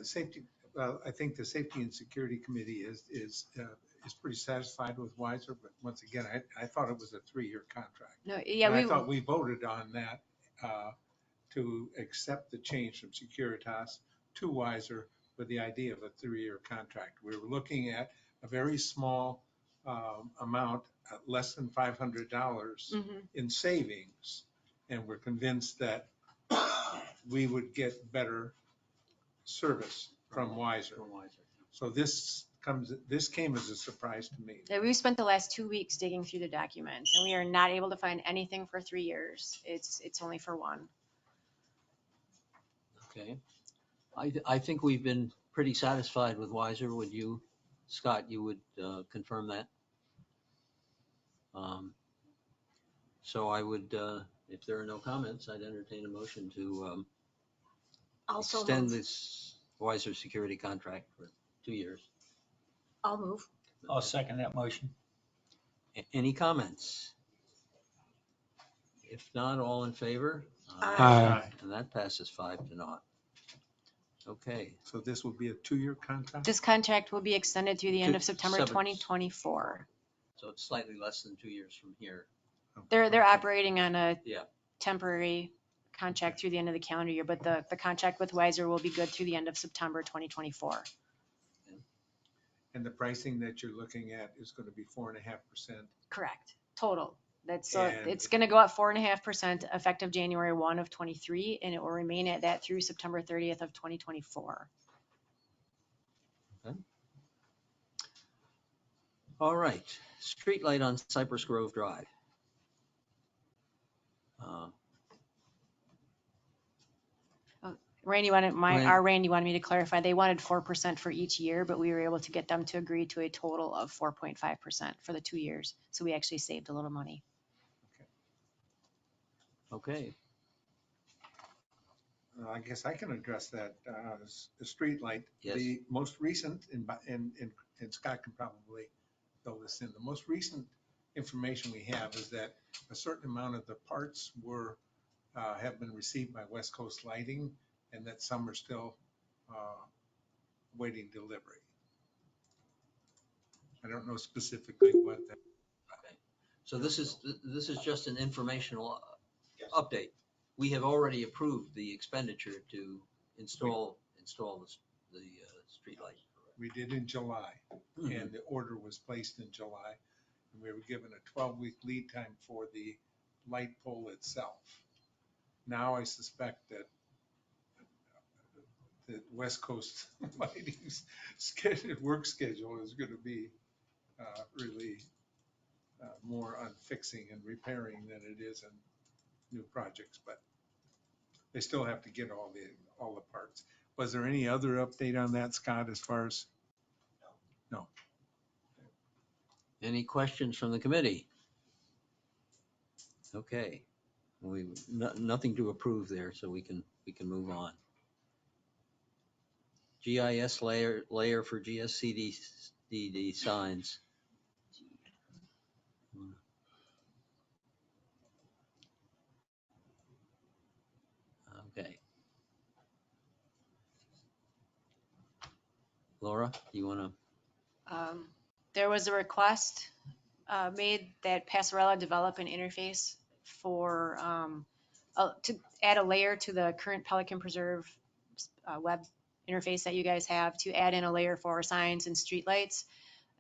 well, I think the Safety and Security Committee is pretty satisfied with Wiser, but once again, I thought it was a 3-year contract. No, yeah, And I thought we voted on that to accept the change from Securitas to Wiser with the idea of a 3-year contract. We were looking at a very small amount, less than $500 in savings, and we're convinced that we would get better service from Wiser. So this came as a surprise to me. Yeah, we spent the last 2 weeks digging through the documents, and we are not able to find anything for 3 years. It's only for 1. Okay. I think we've been pretty satisfied with Wiser. Would you, Scott, you would confirm that? So I would, if there are no comments, I'd entertain a motion to Also extend move. this Wiser security contract for 2 years. I'll move. I'll second that motion. Any comments? If not, all in favor? Aye. And that passes 5-0. Okay, So this will be a 2-year contract? This contract will be extended through the end To of September seven. 2024. so it's slightly less than 2 years from here. They're Okay. operating on a Yeah. temporary contract through the end of the calendar year, but the contract with Weiser will be good through the end of September 2024. And the pricing that you're looking at is going to be 4.5%. Correct. Total. That's And- it's going to go up 4.5% effective January 1 of 23, and it will remain at that through September 30th of 2024. All right, streetlight on Cypress Grove Drive. Randy wanted me to clarify, they wanted 4% for each year, but we were able to get them to agree to a total of 4.5% for the 2 years. So we actually saved a little money. Okay, I guess I can address that. The streetlight, Yes. the most recent, and Scott can probably fill this in, the most recent information we have is that a certain amount of the parts have been received by West Coast Lighting, and that some are still waiting delivery. I don't know specifically what that. so this is just an informational update. We have already approved the expenditure to install the streetlight. We did in July, Mhm. and the order was placed in July. And we were given a 12-week lead time for the light pole itself. Now I suspect that the West Coast Lighting's work schedule is going to be really more on fixing and repairing than it is in new projects, but they still have to get all the parts. Was there any other update on that, Scott, as far as? No. Any questions from the committee? Okay, nothing to approve there, so we can move on. GIS layer for GSCDD signs. Okay. Laura, do you want to? There was a request made that Passarella develop an interface for to add a layer to the current Pelican Preserve web interface that you guys have, to add in a layer for signs and streetlights.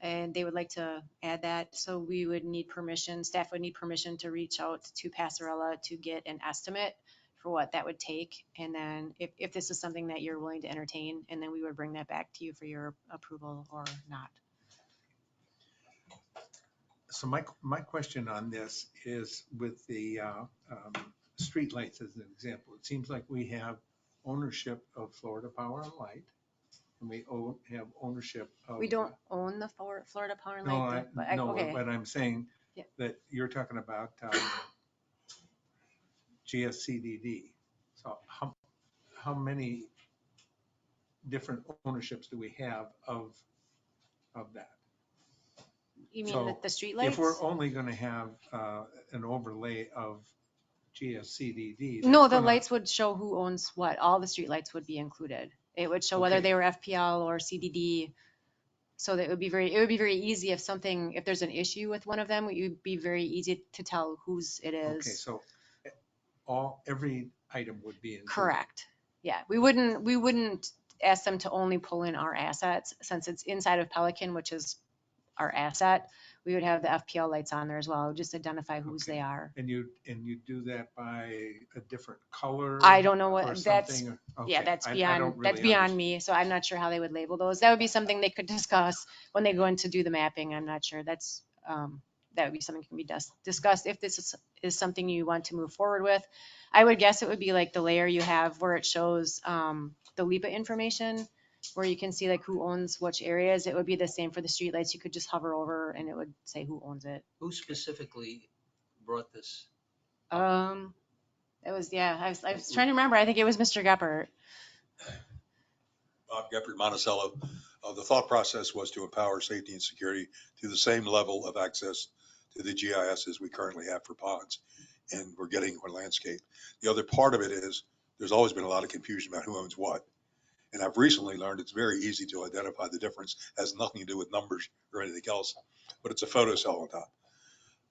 And they would like to add that. So we would need permission, staff would need permission to reach out to Passarella to get an estimate for what that would take. And then if this is something that you're willing to entertain, and then we would bring that back to you for your approval or not. So my question on this is with the streetlights as an example. It seems like we have ownership of Florida Power and Light, and we have ownership of. We don't own the Florida Power and Light. But I'm saying Yeah. that you're talking about GSCDD. So how many different ownerships do we have of that? You mean So the streetlights? If we're only going to have an overlay of GSCDD. No, the lights would show who owns what. All the streetlights would be included. It would show whether Okay. they were FPL or CDD. So that it would be very easy if there's an issue with one of them, it would be very easy to tell whose it is. Okay, so every item would be included. Correct. Yeah, we wouldn't ask them to only pull in our assets, since it's inside of Pelican, which is our asset. We would have the FPL lights on there as well, just identify whose Okay. they are. And you do that by a different color? I don't know or what that's. something? Yeah, Okay, that's I beyond don't that's really beyond understand. me. So I'm not sure how they would label those. That would be something they could discuss when they go in to do the mapping. I'm not sure. That's that would be something that can be discussed if this is something you want to move forward with. I would guess it would be like the layer you have where it shows the LIPA information, where you can see like who owns which areas. It would be the same for the streetlights. You could just hover over and it would say who owns it. Who specifically brought this? It was, yeah, I was trying to remember. I think it was Mr. Geppert. Bob Geppert, Monticello. The thought process was to empower safety and security to the same level of access to the GIS as we currently have for ponds. and we're getting our landscape. The other part of it is, there's always been a lot of confusion about who owns what. And I've recently learned it's very easy to identify the difference. It has nothing to do with numbers or anything else, but it's a photo cell on top.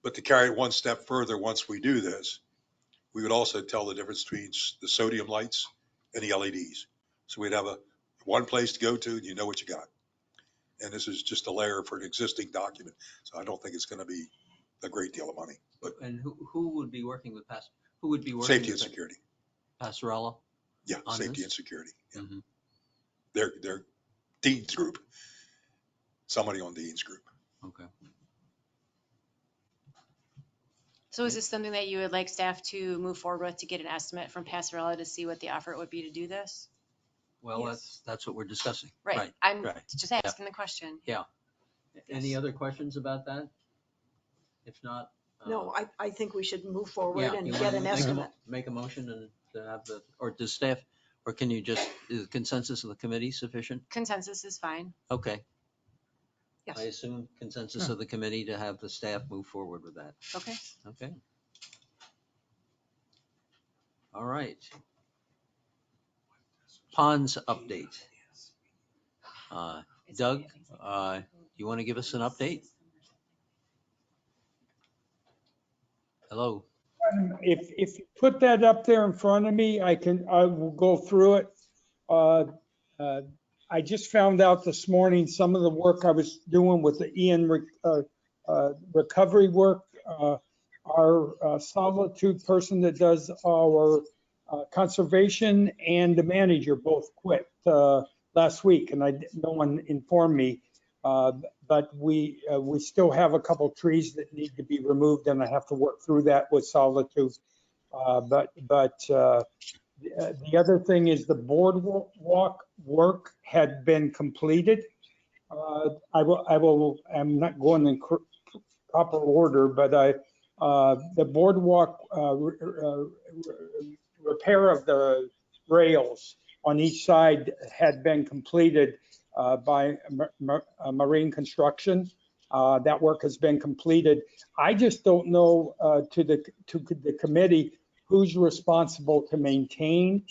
But to carry it one step further, once we do this, we would also tell the difference between the sodium lights and the LEDs. So we'd have one place to go to, and you know what you got. And this is just a layer for an existing document. So I don't think it's going to be a great deal of money, but And who would be working with who would be working? safety and with security. Passarella? Yeah, On safety this? and security. Yeah. Mhm. They're Dean's group. Somebody on Dean's group. Okay. So is this something that you would like staff to move forward with to get an estimate from Passarella to see what the offer would be to do this? Well, Yes. that's what we're discussing. Right. I'm right. just asking the question. Any other questions about that? If not. No, I think we should move forward Yeah, and you get want an to estimate. make a motion and to have or does staff, or can you just, is the consensus of the committee sufficient? Consensus is fine. Okay. Yes. I assume consensus of the committee to have the staff move forward with that. Okay. Okay. All right. Ponds update. Doug, you want to give us an update? Hello. If you put that up there in front of me, I will go through it. I just found out this morning, some of the work I was doing with the recovery work, our solitude person that does our conservation and the manager both quit last week, and no one informed me. But we still have a couple trees that need to be removed, and I have to work through that with solitude. The other thing is the boardwalk work had been completed. I'm not going in proper order, but the boardwalk repair of the rails on each side had been completed by Marine Construction. That work has been completed. I just don't know to the committee who's responsible to maintain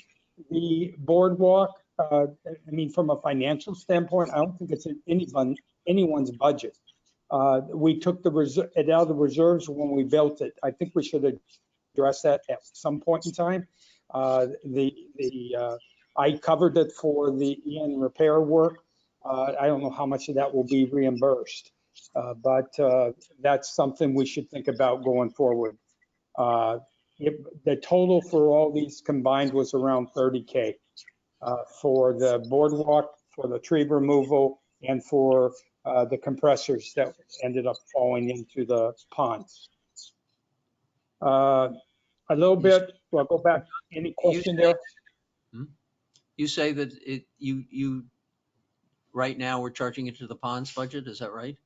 the boardwalk. I mean, from a financial standpoint, I don't think it's in anyone's budget. We took it out of the reserves when we built it. I think we should address that at some point in time. I covered it for the repair work. I don't know how much of that will be reimbursed, but that's something we should think about going forward. The total for all these combined was around 30K for the boardwalk, for the tree removal, and for the compressors that ended up falling into the ponds. A little bit, well, go back, any question there? You say that you right now we're charging it to the ponds budget, is that right?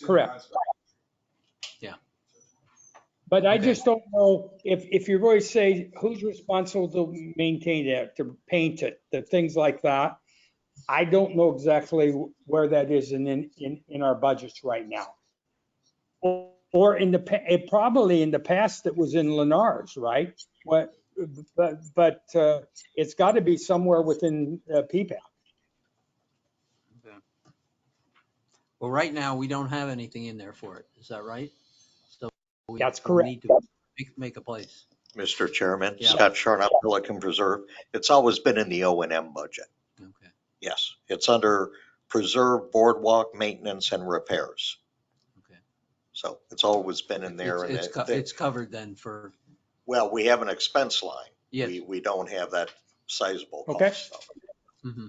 Correct. Yeah. But I just don't know if you really say who's responsible to maintain it, to paint it, the things like that. I don't know exactly where that is in our budgets right now. Or probably in the past it was in Lennar's, right? But it's got to be somewhere within PPAC. Okay. Well, right now we don't have anything in there for it. Is that right? So That's we'll correct. need to make a place. Mr. Chairman, Yeah. Scott Sharnoff, Pelican Preserve. It's always been in the O&M budget. Okay. Yes, it's under preserve, boardwalk, maintenance, and repairs. Okay. So it's always been in there. It's covered then for. Well, we have an expense line. Yes. We don't have that sizable Okay. cost. So. Mm-hmm.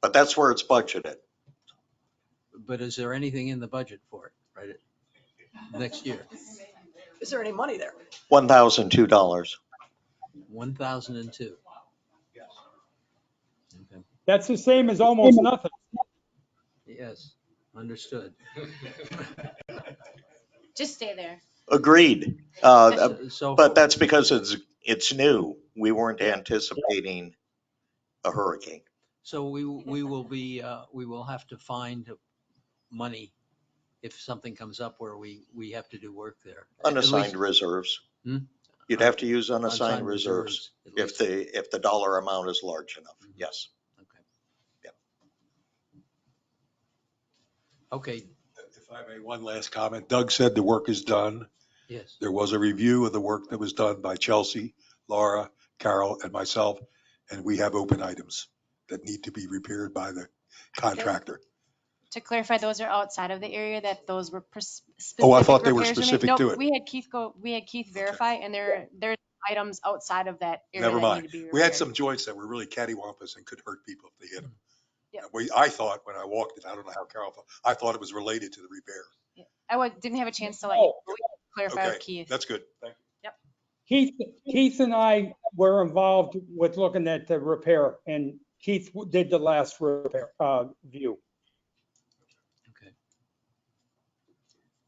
But that's where it's budgeted. But is there anything in the budget for it, right? Next year? Is there any money there? $1,002. 1,002. Yes. Okay. That's the same as almost nothing. Yes, understood. Just stay there. Agreed. So, But that's because it's new. We weren't anticipating a hurricane. so we will have to find money if something comes up where we have to do work there. Unassigned reserves. You'd have to use unassigned Unassigned reserves reserves, at least. if the dollar amount is large enough. Mhm. Yes. Okay, If I may, one last comment. Doug said the work is done. yes. There was a review of the work that was done by Chelsea, Laura, Carol, and myself, and we have open items that need to be repaired by the contractor. To clarify, those are outside of the area that those were specific Oh, I thought they were repairs made. specific No, to it. we had Keith verify, and there's items outside of that area Never that need mind. to be repaired. We had some joints that were really cattywampus and could hurt people if they hit them. Yep. I thought when I walked it, I don't know how Carol felt, I thought it was related to the repair. Didn't have a chance to let you Oh. clarify Okay, with Keith. that's good. Thank you. Keith and I were involved with looking at the repair, and Keith did the last repair, view. Okay.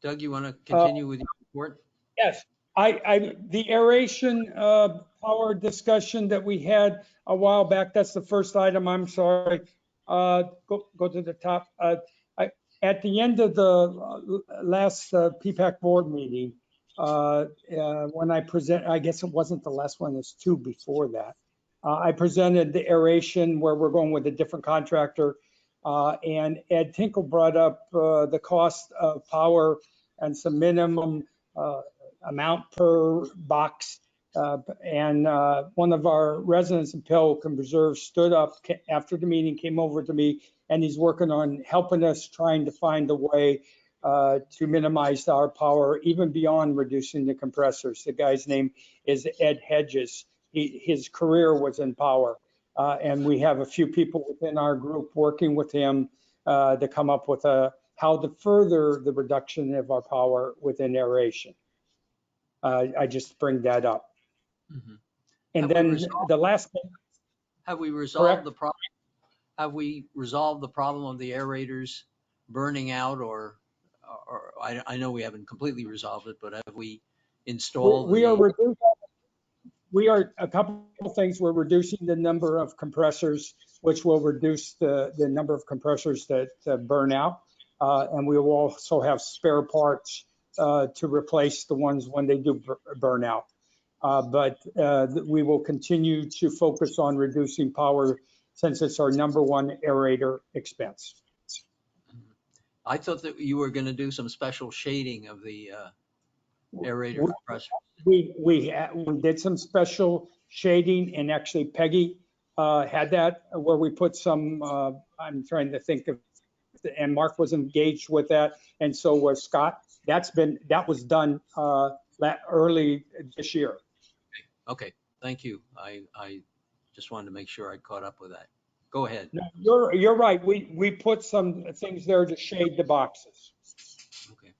Doug, you want to continue with your report? Yes, the aeration power discussion that we had a while back, that's the first item, I'm sorry. Go to the top. At the end of the last PPAC board meeting, when I I guess it wasn't the last one, it's two before that. I presented the aeration where we're going with a different contractor. And Ed Tinkle brought up the cost of power and some minimum amount per box. And one of our residents in Pelican Preserve stood up after the meeting, came over to me, and he's working on helping us trying to find a way to minimize our power, even beyond reducing the compressors. The guy's name is Ed Hedges. His career was in power. And we have a few people within our group working with him to come up with how to further the reduction of our power within aeration. I just bring that up. Mhm. And Have we then resolved- the last thing, Have we Correct. resolved the problem? Have we resolved the problem of the aerators burning out, or I know we haven't completely resolved it, but have we installed we are the, reducing. We are a couple of things. We're reducing the number of compressors, which will reduce the number of compressors that burn out. And we will also have spare parts to replace the ones when they do burn out. But we will continue to focus on reducing power since it's our number one aerator expense. I thought that you were going to do some special shading of the aerator We- compressor. We did some special shading, and actually Peggy had that where we put some, I'm trying to think of, and Mark was engaged with that, and so was Scott. That was done early this year. Okay, thank you. I just wanted to make sure I caught up with that. Go ahead. No, you're right. We put some things there to shade the boxes. Okay,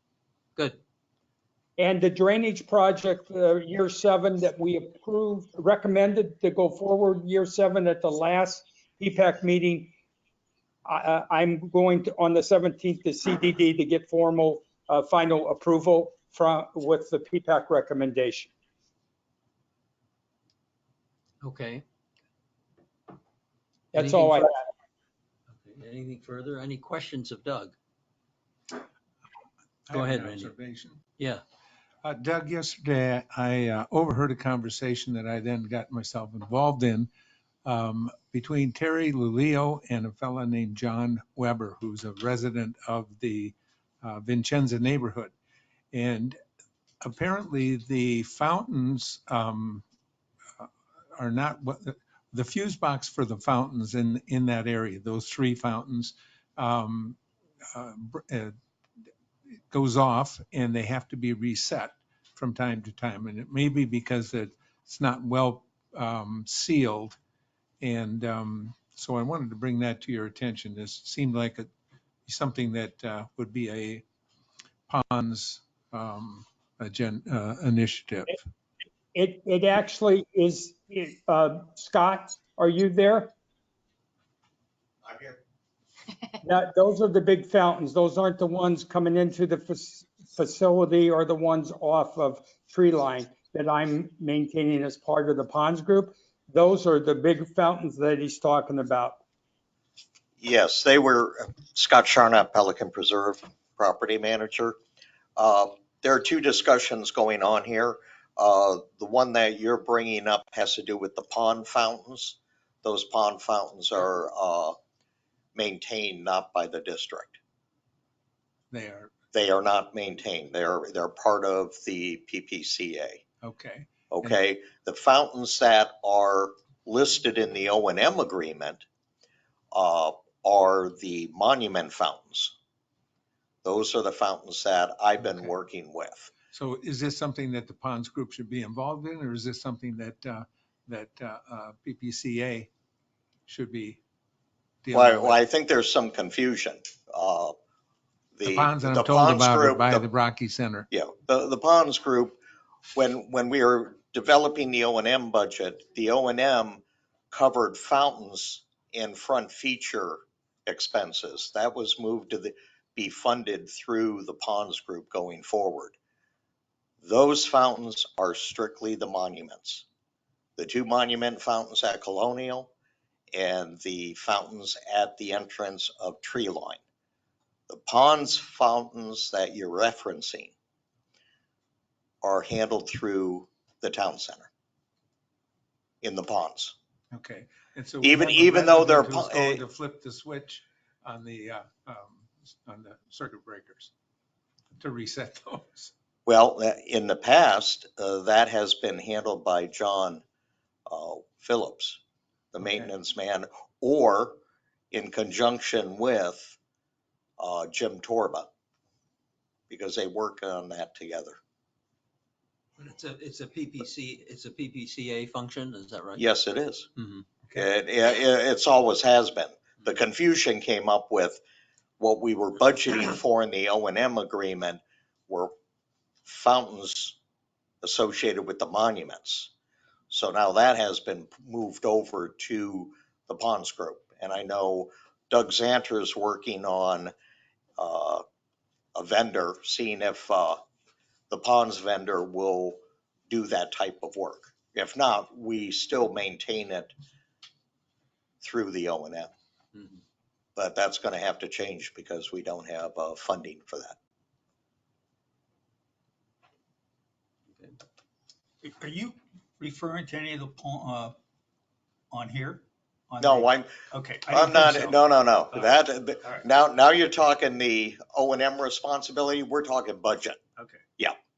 good. And the drainage project, year 7 that we approved, recommended to go forward year 7 at the last PPAC meeting. I'm going to, on the 17th, to CDD to get formal, final approval with the PPAC recommendation. Okay. That's all I have. Okay, anything further? Any questions of Doug? I Go have ahead, an Randy. observation. Yeah. Doug, yesterday I overheard a conversation that I then got myself involved in between Terry Lulio and a fellow named John Weber, who's a resident of the Vincenza neighborhood. And apparently the fountains are not what the fuse box for the fountains in that area, those 3 fountains, goes off and they have to be reset from time to time. And it may be because it's not well sealed. And so I wanted to bring that to your attention. This seemed like something that would be a ponds initiative. It actually is. Scott, are you there? I'm here. Those are the big fountains. Those aren't the ones coming into the facility or the ones off of Tree Line that I'm maintaining as part of the ponds group. Those are the big fountains that he's talking about. Yes, they were Scott Charnock, Pelican Preserve property manager. There are 2 discussions going on here. The one that you're bringing up has to do with the pond fountains. Those pond fountains are maintained not by the district. They are, They are not maintained. They're part of the PPCA. okay. Okay, the fountains that are listed in the O&M agreement are the monument fountains. Those are the fountains that I've been Okay. working with. So is this something that the ponds group should be involved in, or is this something that PPCA should be dealing Well, with? I think there's some confusion. The ponds that The I'm told ponds about are group, by the- the Brocky Center. Yeah, the ponds group, when we were developing the O&M budget, the O&M covered fountains and front feature expenses. That was moved to be funded through the ponds group going forward. Those fountains are strictly the monuments. The two monument fountains at Colonial and the fountains at the entrance of Tree Line. The ponds fountains that you're referencing are handled through the town center in the ponds. Okay. And so Even though they're who's going to flip the switch on the circuit breakers to reset those. well, in the past, that has been handled by John Phillips, the Okay. maintenance man, or in conjunction with Jim Torba, because they work on that together. But it's a PPCA function, is that right? Yes, it is. Mhm. It's always has been. The confusion came up with what we were budgeting for in the O&M agreement were fountains associated with the monuments. So now that has been moved over to the ponds group. And I know Doug Zanter is working on a vendor, seeing if the ponds vendor will do that type of work. If not, we still maintain it through the O&M. Mhm. But that's going to have to change because we don't have funding for that. Are you referring to any of the, on here? On No, the- I'm Okay. I didn't not, think so. no. All right. That, All right. now you're talking the O&M responsibility. We're talking budget. Okay.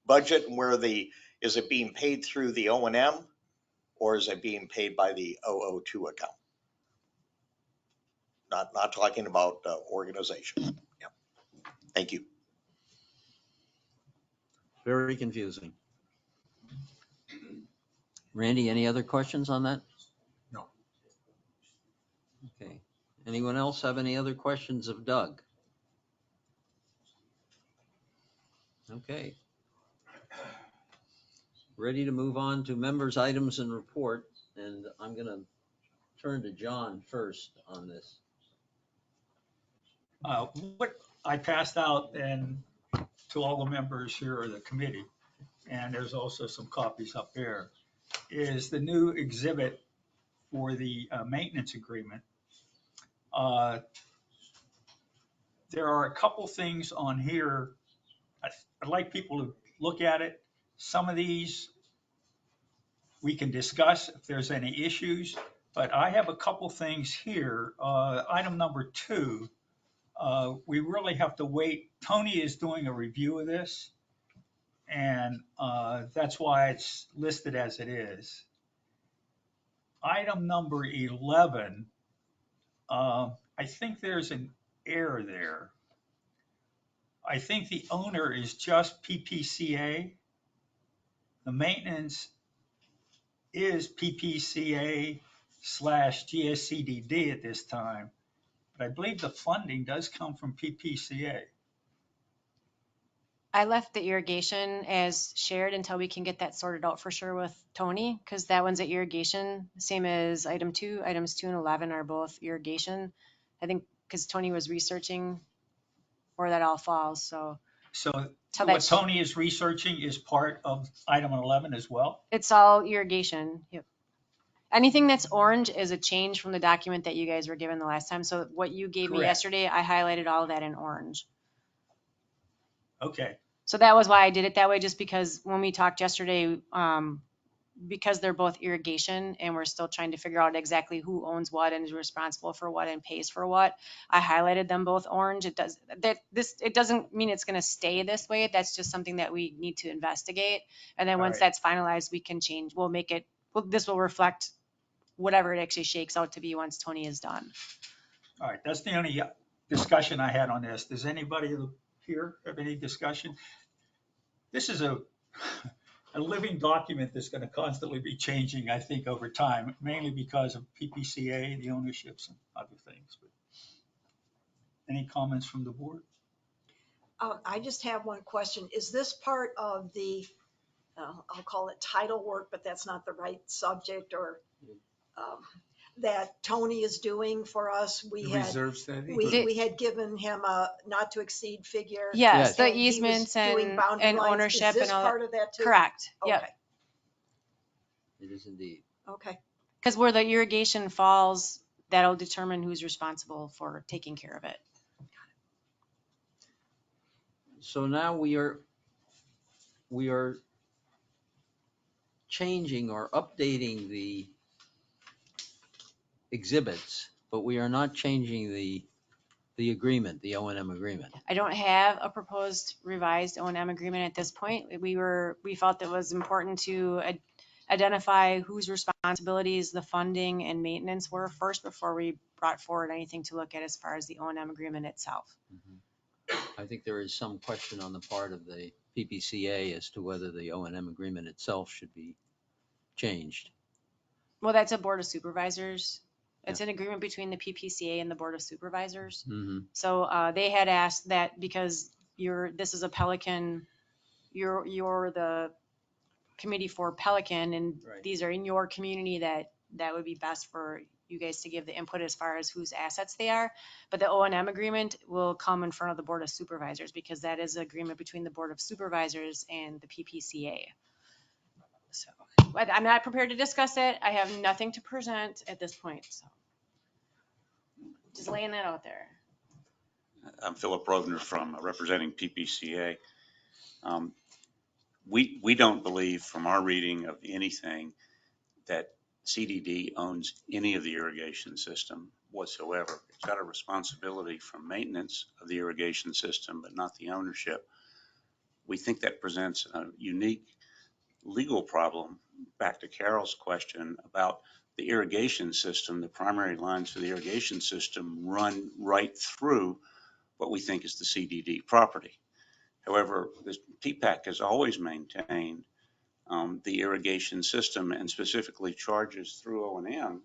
Budget and is it being paid through the O&M or is it being paid by the 002 account? Not talking about organization. Yeah. Thank you. Very confusing. Randy, any other questions on that? No. Okay. Anyone else have any other questions of Doug? Okay. Ready to move on to members' items and report, and I'm going to turn to John first on this. What I passed out and to all the members here of the committee, and there's also some copies up there, is the new exhibit for the maintenance agreement. There are a couple things on here. I'd like people to look at it. Some of these we can discuss if there's any issues, but I have a couple things here. Item number 2, we really have to wait. Tony is doing a review of this, and that's why it's listed as it is. Item number 11, I think there's an error there. I think the owner is just PPCA. The maintenance is PPCA/GSCDD at this time, but I believe the funding does come from PPCA. I left the irrigation as shared until we can get that sorted out for sure with Tony, because that one's at irrigation, same as item 2. Items 2 and 11 are both irrigation. I think because Tony was researching where that all falls, so. So So what that's- Tony is researching is part of item 11 as well? It's all irrigation, yep. Anything that's orange is a change from the document that you guys were given the last time. So what you gave me Correct. yesterday, I highlighted all of that in orange. Okay, So that was why I did it that way, just because when we talked yesterday, because they're both irrigation and we're still trying to figure out exactly who owns what and is responsible for what and pays for what, I highlighted them both orange. It doesn't mean it's going to stay this way. That's just something that we need to investigate. And then once Right. that's finalized, we can change. We'll make it, this will reflect whatever it actually shakes out to be once Tony is done. All right, that's the only discussion I had on this. Does anybody here have any discussion? This is a living document that's going to constantly be changing, I think, over time, mainly because of PPCA, the ownerships and other things. But any comments from the board? I just have one question. Is this part of the, I'll call it title work, but that's not the right subject, or that Tony is doing for us? The reserve study? We had given him a not to exceed figure. Yes, the and he was easements doing boundary and lines. ownership Is this and all part that. of that too? Correct. Okay. Yep. It is indeed. Okay. Because where the irrigation falls, that'll determine who's responsible for taking care of it. So now we are changing or updating the exhibits, but we are not changing the agreement, the O&M agreement. I don't have a proposed revised O&M agreement at this point. We felt it was important to identify whose responsibilities the funding and maintenance were first before we brought forward anything to look at as far as the O&M agreement itself. I think there is some question on the part of the PPCA as to whether the O&M agreement itself should be changed. Well, that's a board of supervisors. It's an agreement between the PPCA and the board of supervisors. Mm-hmm. So they had asked that because this is a Pelican, you're the committee for Pelican, and Right. these are in your community, that would be best for you guys to give the input as far as whose assets they are. But the O&M agreement will come in front of the board of supervisors, because that is an agreement between the board of supervisors and the PPCA. So I'm not prepared to discuss it. I have nothing to present at this point. So just laying that out there. I'm Philip Rodner from representing PPCA. We don't believe from our reading of anything that CDD owns any of the irrigation system whatsoever. It's got a responsibility for maintenance of the irrigation system, but not the ownership. We think that presents a unique legal problem. Back to Carol's question about the irrigation system, the primary lines for the irrigation system run right through what we think is the CDD property. However, the PPAC has always maintained the irrigation system, and specifically charges through O&M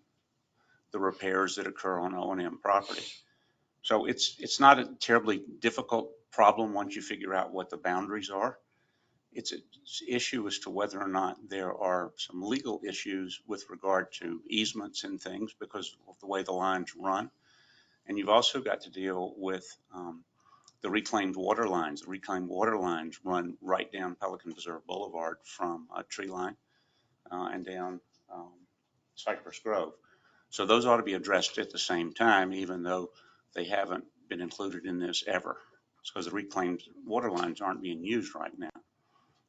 the repairs that occur on O&M property. So it's not a terribly difficult problem once you figure out what the boundaries are. It's an issue as to whether or not there are some legal issues with regard to easements and things because of the way the lines run. And you've also got to deal with the reclaimed water lines. The reclaimed water lines run right down Pelican Preserve Boulevard from Tree Line and down Cypress Grove. So those ought to be addressed at the same time, even though they haven't been included in this ever. It's because the reclaimed water lines aren't being used right now,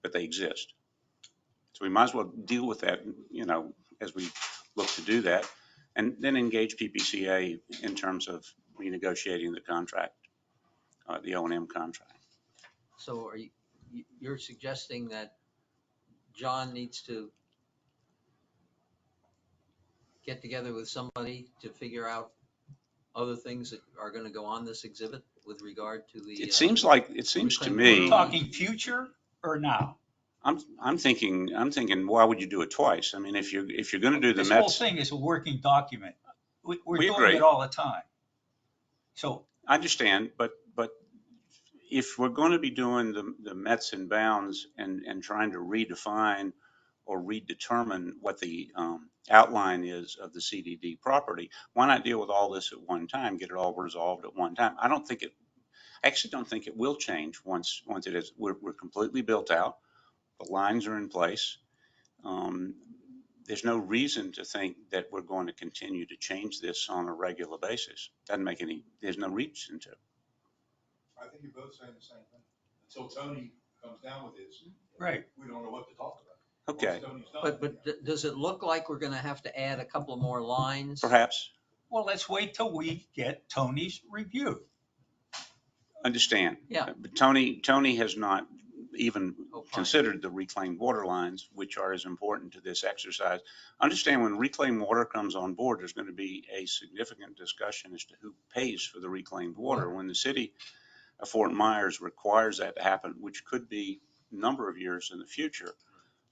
but they exist. So we might as well deal with that, as we look to do that, and then engage PPCA in terms of renegotiating the contract, the O&M contract. So you're suggesting that John needs to get together with somebody to figure out other things that are going to go on this exhibit with regard to the. It seems to me. We're talking future or now? I'm thinking, why would you do it twice? I mean, if you're going to do the This Mets. whole thing is a working document. We're doing agree. it all the time. So I understand, but if we're going to be doing the Mets and bounds and trying to redefine or redetermine what the outline is of the CDD property, why not deal with all this at one time, get it all resolved at one time? I actually don't think it will change once it is. We're completely built out. The lines are in place. There's no reason to think that we're going to continue to change this on a regular basis. There's no reason to. I think you're both saying the same thing. Until Tony comes down with this. Right. We don't know what to talk about. Okay, But does it look like we're gonna have to add a couple of more lines? perhaps, Well, let's wait till we get Tony's review. understand. Yeah. But Tony has not even Oh, fine. considered the reclaimed water lines, which are as important to this exercise. Understand when reclaimed water comes on board, there's going to be a significant discussion as to who pays for the reclaimed water. When the city of Fort Myers requires that to happen, which could be a number of years in the future,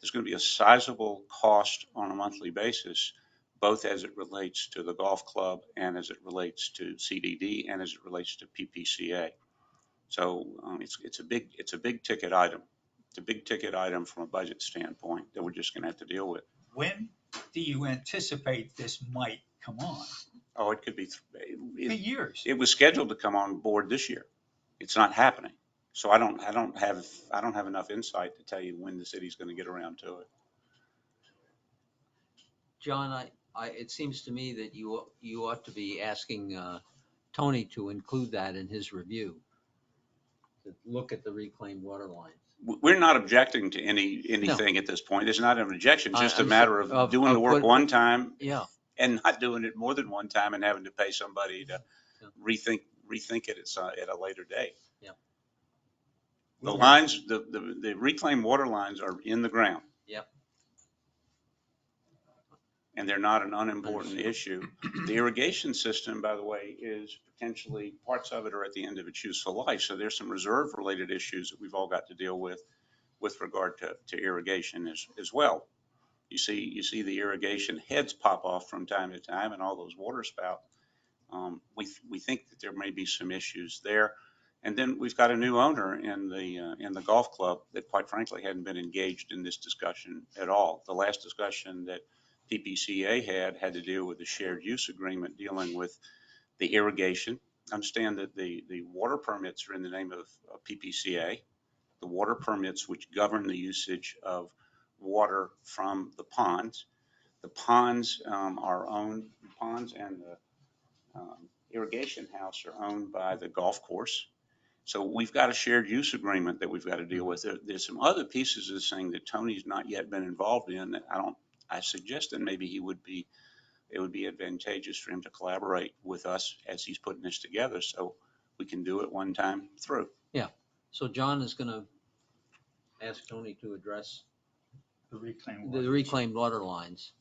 there's going to be a sizable cost on a monthly basis, both as it relates to the golf club and as it relates to CDD and as it relates to PPCA. So it's a big ticket item. It's a big ticket item from a budget standpoint that we're just going to have to deal with. When do you anticipate this might come on? Oh, it could be years. It was scheduled to come on board this year. It's not happening. So I don't have enough insight to tell you when the city's going to get around to it. John, it seems to me that you ought to be asking Tony to include that in his review. To look at the reclaimed water lines. We're not objecting to anything at this point. It's not an objection, it's just a matter of doing the work one time. Yeah. And not doing it more than one time and having to pay somebody to rethink it at a later date. Yeah. The lines, the reclaimed water lines are in the ground. Yep. And they're not an unimportant issue. The irrigation system, by the way, is potentially, parts of it are at the end of its useful life. So there's some reserve related issues that we've all got to deal with regard to irrigation as well. You see the irrigation heads pop off from time to time and all those water spouts. We think that there may be some issues there. And then we've got a new owner in the golf club that quite frankly hadn't been engaged in this discussion at all. The last discussion that PPCA had to deal with the shared use agreement dealing with the irrigation. Understand that the water permits are in the name of PPCA. The water permits which govern the usage of water from the ponds. The ponds are owned, the ponds and the irrigation house are owned by the golf course. So we've got a shared use agreement that we've got to deal with. There's some other pieces of this thing that Tony's not yet been involved in that I suggest that maybe it would be advantageous for him to collaborate with us as he's putting this together so we can do it one time through. Yeah. So John is going to ask Tony to address The reclaimed water lines.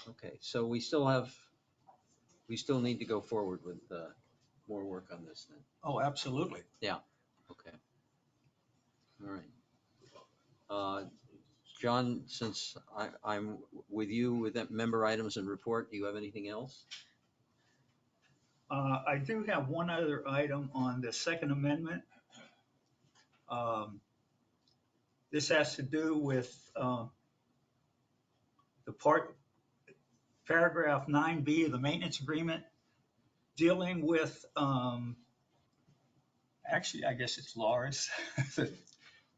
Okay, so we still need to go forward with more work on this then. Oh, absolutely. Yeah. Okay. All right. John, since I'm with you with that member items and report, do you have anything else? I do have one other item on the Second Amendment. This has to do with paragraph 9B of the maintenance agreement dealing with, actually, I guess it's Laura's,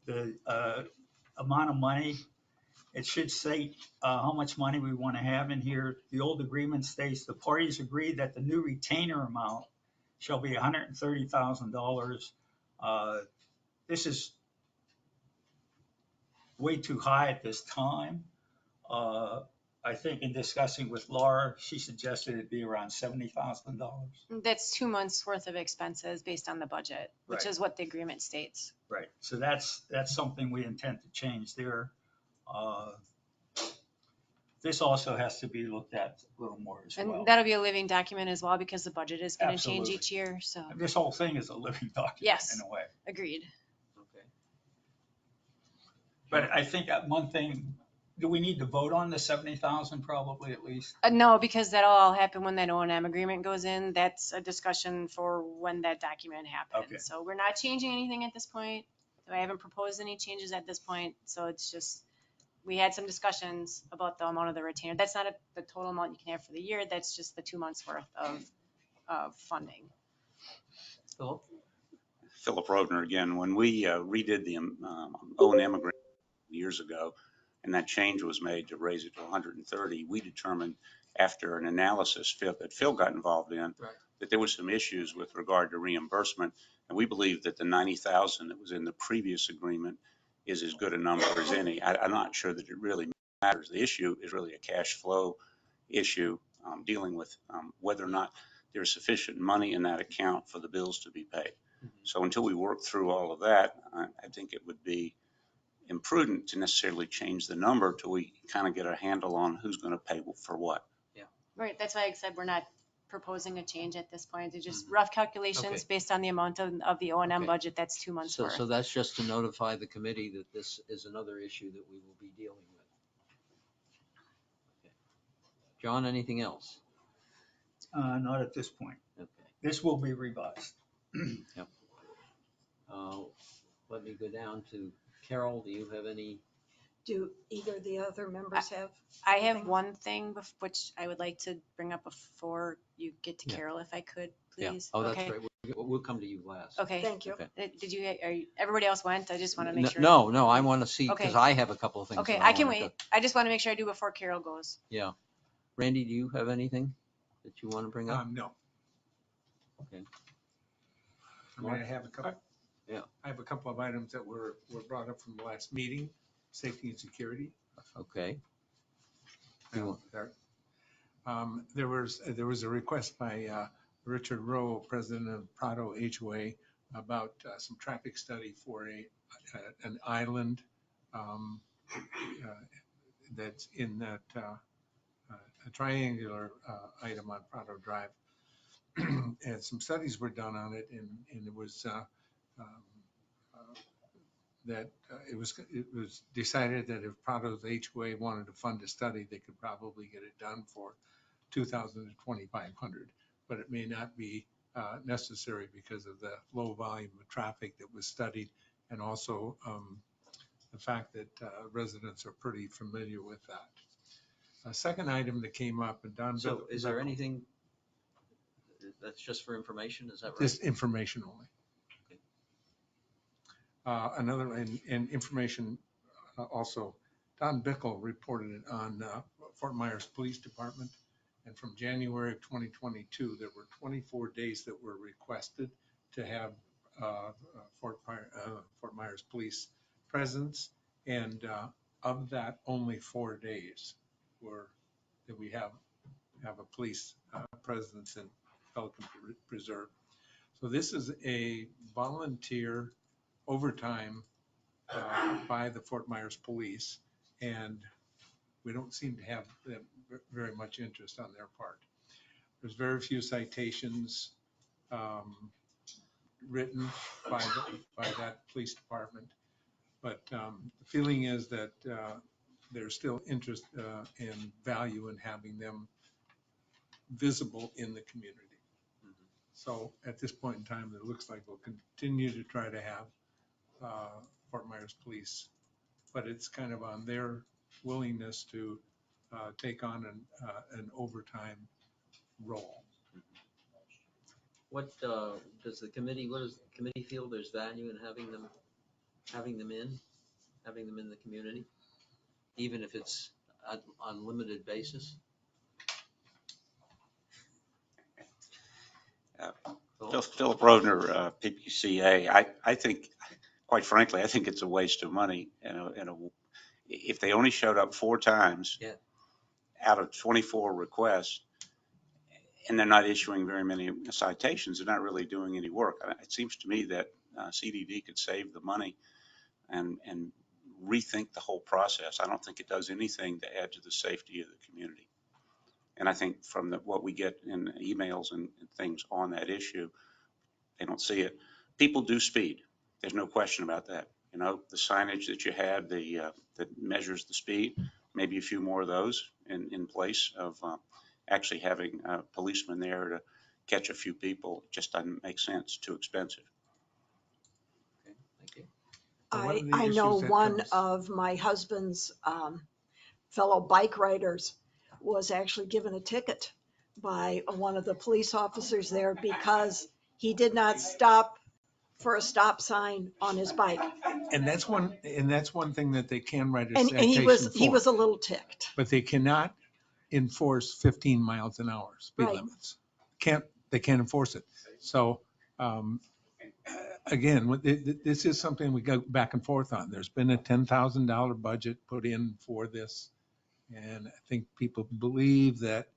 the amount of money. It should say how much money we want to have in here. The old agreement states the parties agree that the new retainer amount shall be $130,000. This is way too high at this time. I think in discussing with Laura, she suggested it'd be around $70,000. That's 2 months worth of expenses based on the budget, which Right. is what the agreement states. Right. So that's something we intend to change there. This also has to be looked at a little more as well. And that'll be a living document as well because the budget is going to change Absolutely. each year. So This whole thing is a living document Yes. in a way. agreed. Okay. But I think that one thing, do we need to vote on the 70,000 probably at least? No, because that'll all happen when that O&M agreement goes in. That's a discussion for when that document happens. Okay. So we're not changing anything at this point. I haven't proposed any changes at this point. So it's just, we had some discussions about the amount of the retainer. That's not the total amount you can have for the year. That's just the 2 months worth of funding. Philip Rodner again. When we redid the O&M agreement years ago, and that change was made to raise it to 130, we determined after an analysis that Phil got involved in, Right. that there were some issues with regard to reimbursement. And we believe that the 90,000 that was in the previous agreement is as good a number as any. I'm not sure that it really matters. The issue is really a cash flow issue, dealing with whether or not there's sufficient money in that account for the bills to be paid. So until we work through all of that, I think it would be imprudent to necessarily change the number till we kind of get a handle on who's going to pay for what. Right, that's why I said we're not proposing a change at this point. It's just rough calculations based on the amount of the O&M Okay. budget. That's 2 months worth. So that's just to notify the committee that this is another issue that we will be dealing with. Okay. John, anything else? Not at this point. Okay. This will be revised. Let me go down to Carol. Do you have any? Do either of the other members have? I have anything? one thing which I would like to bring up before you get to Yeah. Carol, if I could, Yeah. please. Oh, that's Okay. right. We'll come to you last. Okay. Thank you. Okay. Did you, everybody else went? I just want to make sure. No, I want to see, because Okay. I have a couple of things. Okay, that I can wanna wait. I just want to make sure I do before Carol goes. Yeah. Randy, do you have anything that you want to bring up? No. Okay. I mean, I have a couple. Yeah. I have a couple of items that were brought up from the last meeting, safety and security. Okay. There was a request by Richard Rowe, president of Prado HOA, about some traffic study for an island that's in that a triangular item on Prado Drive. And some studies were done on it, and it was it was decided that if Prado's HOA wanted to fund a study, they could probably get it done for $2,000 to $2,500, but it may not be necessary because of the low volume of traffic that was studied, and also the fact that residents are pretty familiar with that. A second item that came up, and Don. So is there anything that's just for information? Is that right? Just information only. Another information also, Don Bickle reported it on Fort Myers Police Department. And from January of 2022, there were 24 days that were requested to have Fort Myers Police presence. And of that, only 4 days were that we have a police presence in Pelican Preserve. So this is a volunteer overtime by the Fort Myers Police, and we don't seem to have very much interest on their part. There's very few citations written by that police department, but the feeling is that there's still interest and value in having them visible in the community. So at this point in time, it looks like we'll continue to try to have Fort Myers Police, but it's kind of on their willingness to take on an overtime role. What does the committee feel there's value in having them in the community, even if it's on limited basis? Philip Rovner, PPCA. I think, quite frankly, I think it's a waste of money. If they only showed up 4 times out of 24 requests, and they're not issuing very many citations, they're not really doing any work. It seems to me that CDD could save the money and rethink the whole process. I don't think it does anything to add to the safety of the community. And I think from what we get in emails and things on that issue, they don't see it. People do speed. There's no question about that. You know, the signage that you had, that measures the speed, maybe a few more of those in place of actually having a policeman there to catch a few people. It just doesn't make sense. Too expensive. Okay, thank you. I know one of my husband's fellow bike riders was actually given a ticket by one of the police officers there because he did not stop for a stop sign on his bike. And that's one thing that they can write a And citation he was for. a little ticked. But they cannot enforce 15 miles an hour speed Right. limits. Can't they can't enforce it. So, again, this is something we go back and forth on. There's been a $10,000 budget put in for this. And I think people believe that,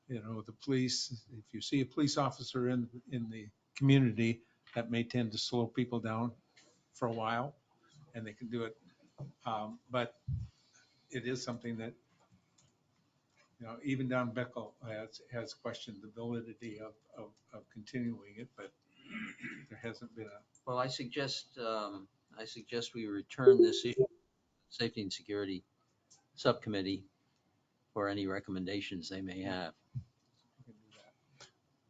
the police, if you see a police officer in the community, that may tend to slow people down for a while, and they can do it. But it is something that, even down Beckel has questioned the validity of continuing it, but there hasn't been a. Well, I suggest we return this issue to the Safety and Security Subcommittee for any recommendations they may have.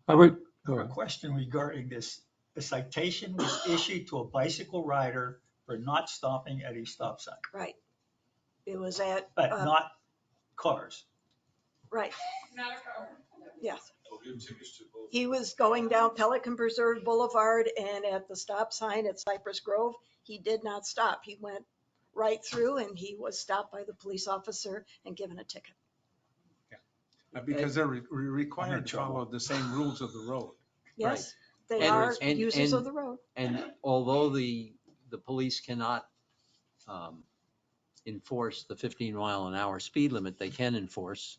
I would, I have a question regarding this. The citation was issued to a bicycle rider for not stopping at a stop sign, Right. It was at, but not cars. right, Not a car. yes. Oh, give tickets to both. He was going down Pelican Preserve Boulevard, and at the stop sign at Cypress Grove, he did not stop. He went right through, and he was stopped by the police officer and given a ticket. Because they're required to follow the same rules of the road. Yes, they And- are and- users and- of the road. And although the police cannot enforce the 15-mile-an-hour speed limit, they can enforce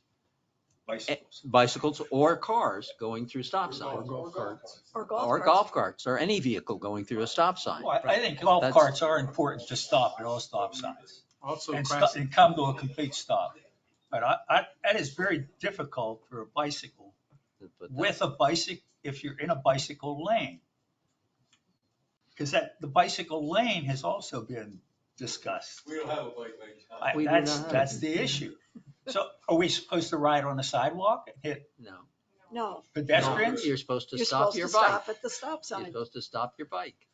bicycles or cars going through stop signs. Or Or golf carts, or any vehicle going through a stop sign. Well, I think golf That's- carts are important to stop at all stop signs Also, and class, and come to a complete stop. But that is very difficult for a bicycle but with a bicycle, if you're in a bicycle lane. Because the bicycle lane has also been discussed. We don't have a bike lane. We do That's, not. that's the issue. So are we supposed to ride on the sidewalk and hit No. No, pedestrians? You're supposed to you're stop supposed your to bike. stop at the stop You're sign. supposed to stop your bike.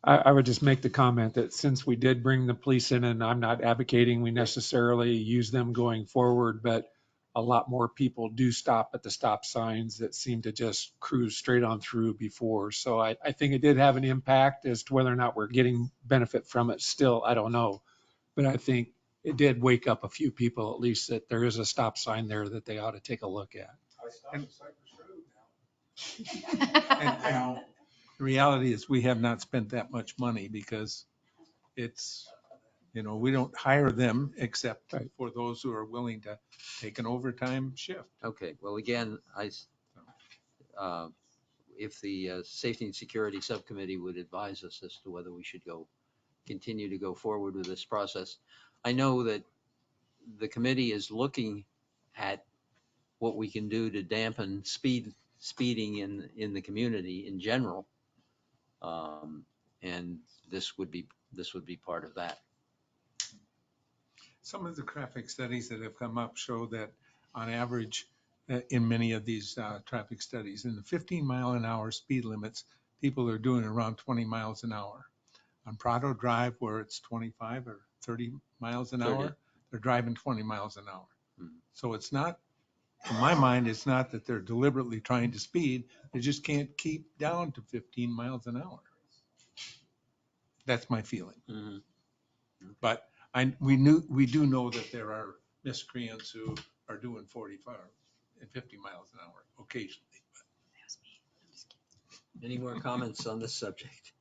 I would just make the comment that since we did bring the police in, and I'm not advocating we necessarily use them going forward, but a lot more people do stop at the stop signs that seem to just cruise straight on through before. So I think it did have an impact. As to whether or not we're getting benefit from it still, I don't know. But I think it did wake up a few people, at least, that there is a stop sign there that they ought to take a look at. I stopped at Cypress Road now. and the reality is we have not spent that much money because it's, we don't hire them except Right. for those who are willing to take an overtime shift. Okay, well, again, if the Safety and Security Subcommittee would advise us as to whether we should continue to go forward with this process. I know that the committee is looking at what we can do to dampen speeding in the community in general. And this would be part of that. Some of the traffic studies that have come up show that on average, in many of these traffic studies, in the 15-mile-an-hour speed limits, people are doing around 20 miles an hour. On Prado Drive, where it's 25 or 30 miles an 30. hour, they're driving 20 miles an hour. Mhm. So it's not, in my mind, it's not that they're deliberately trying to speed. They just can't keep down to 15 miles an hour. That's my feeling. Mhm. But we do know that there are miscreants who are doing 45 and 50 miles an hour occasionally. Any more comments on this subject?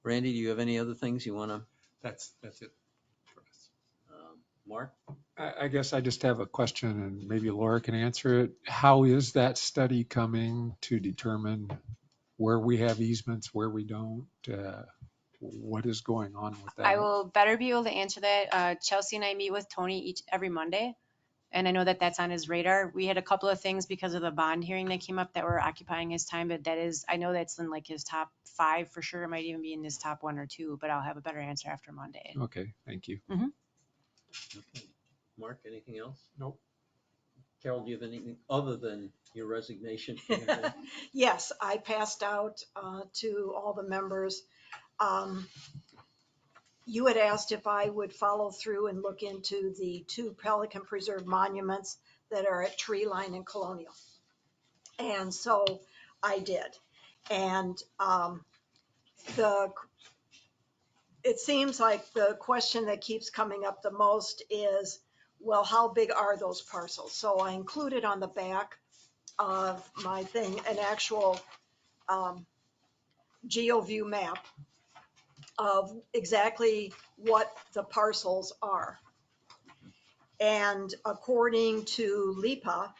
Randy, do you have any other things you want to? That's it for us. Mark? I guess I just have a question, and maybe Laura can answer it. How is that study coming to determine where we have easements, where we don't? What is going on with that? I will better be able to answer that. Chelsea and I meet with Tony every Monday, and I know that that's on his radar. We had a couple of things because of the bond hearing that came up that were occupying his time, but I know that's in like his top 5 for sure. It might even be in his top 1 or 2, but I'll have a better answer after Monday. Okay, thank you. Okay. Mark, anything else? Nope. Carol, do you have anything other than your resignation? Yes, I passed out to all the members. You had asked if I would follow through and look into the 2 Pelican Preserve monuments that are at Tree Line and Colonial. And so I did. And it seems like the question that keeps coming up the most is, well, how big are those parcels? So I included on the back of my thing, an actual GeoView map of exactly what the parcels are. And according to LIPA,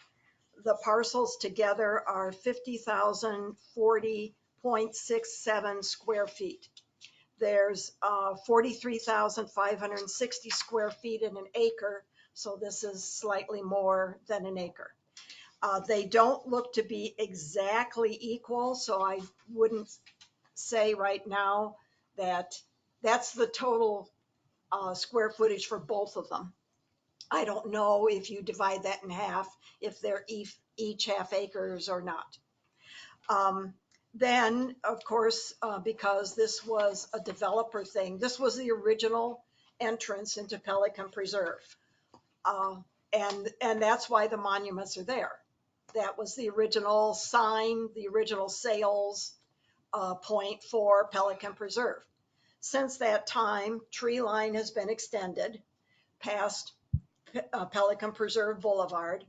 the parcels together are 50,040.67 square feet. There's 43,560 square feet in an acre, so this is slightly more than an acre. They don't look to be exactly equal, so I wouldn't say right now that that's the total square footage for both of them. I don't know if you divide that in half, if they're each half acres or not. Then, of course, because this was a developer thing, this was the original entrance into Pelican Preserve. And that's why the monuments are there. That was the original sign, the original sales point for Pelican Preserve. Since that time, tree line has been extended past Pelican Preserve Boulevard.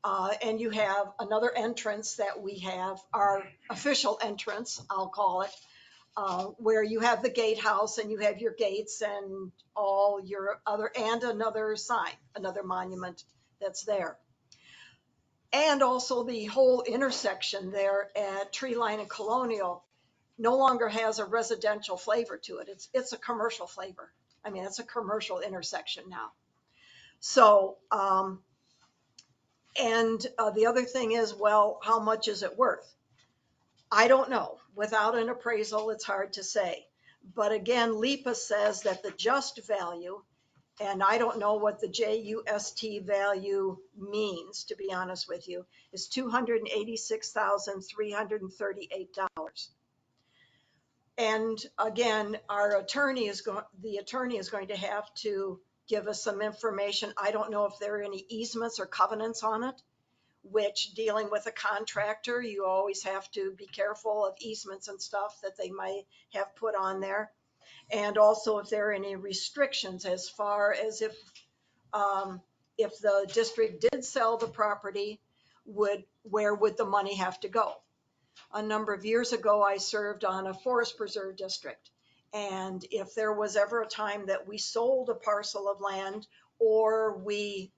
And you have another entrance that we have, our official entrance, I'll call it, where you have the gatehouse and you have your gates and all your other, and another sign, another monument that's there. And also the whole intersection there at Tree Line and Colonial no longer has a residential flavor to it. It's a commercial flavor. I mean, it's a commercial intersection now. So, and the other thing is, well, how much is it worth? I don't know. Without an appraisal, it's hard to say. But again, LIPA says that the just value, and I don't know what the JUST value means, to be honest with you, is $286,338. And again, the attorney is going to have to give us some information. I don't know if there are any easements or covenants on it, which dealing with a contractor, you always have to be careful of easements and stuff that they might have put on there. And also if there are any restrictions as far as if the district did sell the property, where would the money have to go? A number of years ago, I served on a forest preserve district. And if there was ever a time that we sold a parcel of land, or we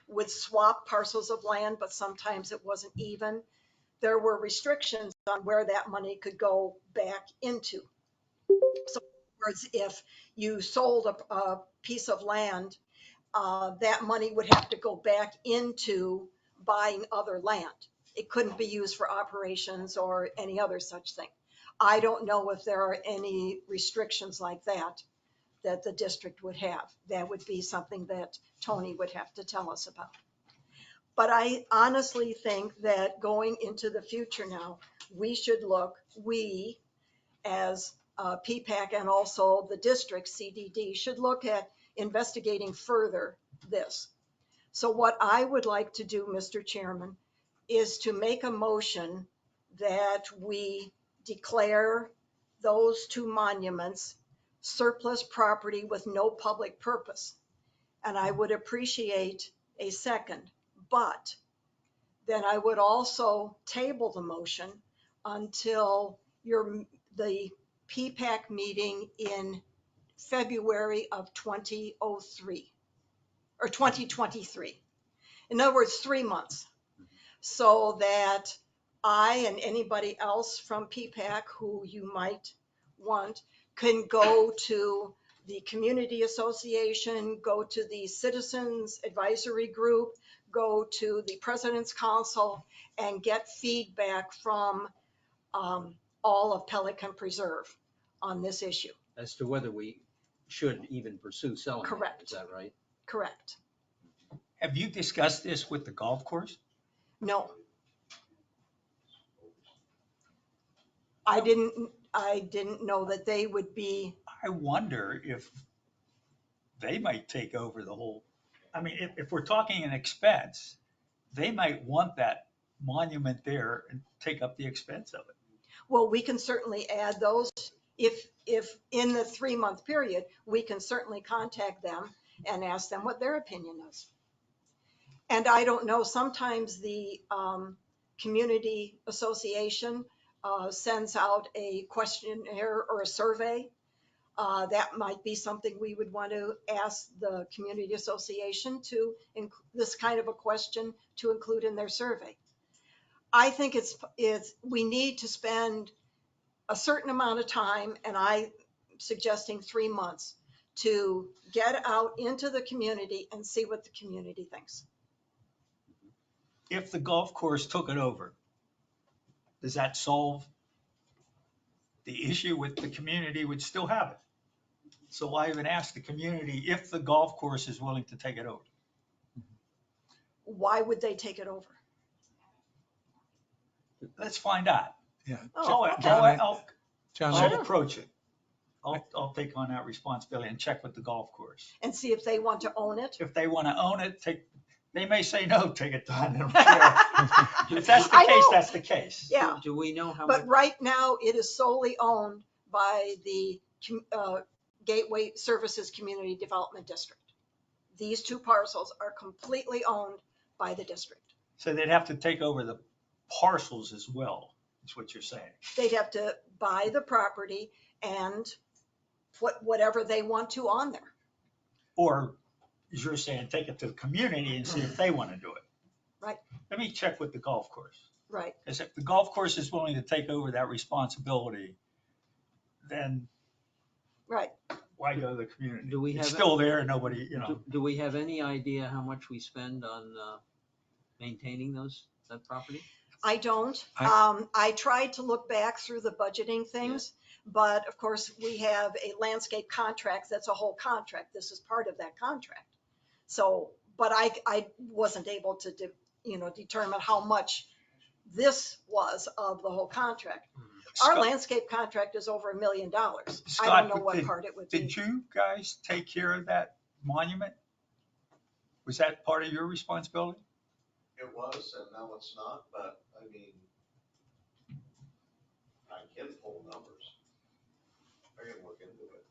would swap parcels of land, but sometimes it wasn't even, there were restrictions on where that money could go back into. So in other words, if you sold a piece of land, that money would have to go back into buying other land. It couldn't be used for operations or any other such thing. I don't know if there are any restrictions like that that the district would have. That would be something that Tony would have to tell us about. But I honestly think that going into the future now, we as PPAC and also the district CDD should look at investigating further this. So what I would like to do, Mr. Chairman, is to make a motion that we declare those two monuments surplus property with no public purpose. And I would appreciate a second, but then I would also table the motion until the PPAC meeting in February of 2003 or 2023. In other words, 3 months, so that I and anybody else from PPAC who you might want can go to the community association, go to the citizens advisory group, go to the president's council, and get feedback from all of Pelican Preserve on this issue. As to whether we should even pursue selling it. Correct. Is that right? Correct. Have you discussed this with the golf course? No. I didn't know that they would be. I wonder if they might take over the whole, I mean, if we're talking an expense, they might want that monument there and take up the expense of it. Well, we can certainly add those. If in the 3-month period, we can certainly contact them and ask them what their opinion is. And I don't know, sometimes the community association sends out a questionnaire or a survey, that might be something we would want to ask the community association to, this kind of a question to include in their survey. I think we need to spend a certain amount of time, and I'm suggesting 3 months, to get out into the community and see what the community thinks. If the golf course took it over, does that solve the issue with the community would still have it? So why even ask the community if the golf course is willing to take it over? Why would they take it over? Let's find out. Yeah. I'll approach it. I'll take on that responsibility and check with the golf course. And see if they want to own it? If they want to own it, they may say no, take it down. If that's the case, that's the case. Yeah. Do we know how much? But right now, it is solely owned by the Gateway Services Community Development District. These 2 parcels are completely owned by the district. So they'd have to take over the parcels as well, is what you're saying. They'd have to buy the property and put whatever they want to on there. Or, as you're saying, take it to the community and see if they want to do it. Right. Let me check with the golf course. Right. Because if the golf course is willing to take over that responsibility, then right, why go to the community? Do we have it's still there and nobody, Do we have any idea how much we spend on maintaining that property? I don't. I tried to look back through the budgeting things, but of course we have a landscape contract. That's a whole contract. This is part of that contract. So, but I wasn't able to, determine how much this was of the whole contract. Our landscape contract is over $1 million. Scott, I don't know what part it would be. Did you guys take care of that monument? Was that part of your responsibility? It was, and now it's not, but I mean, I can pull numbers. I can look into it.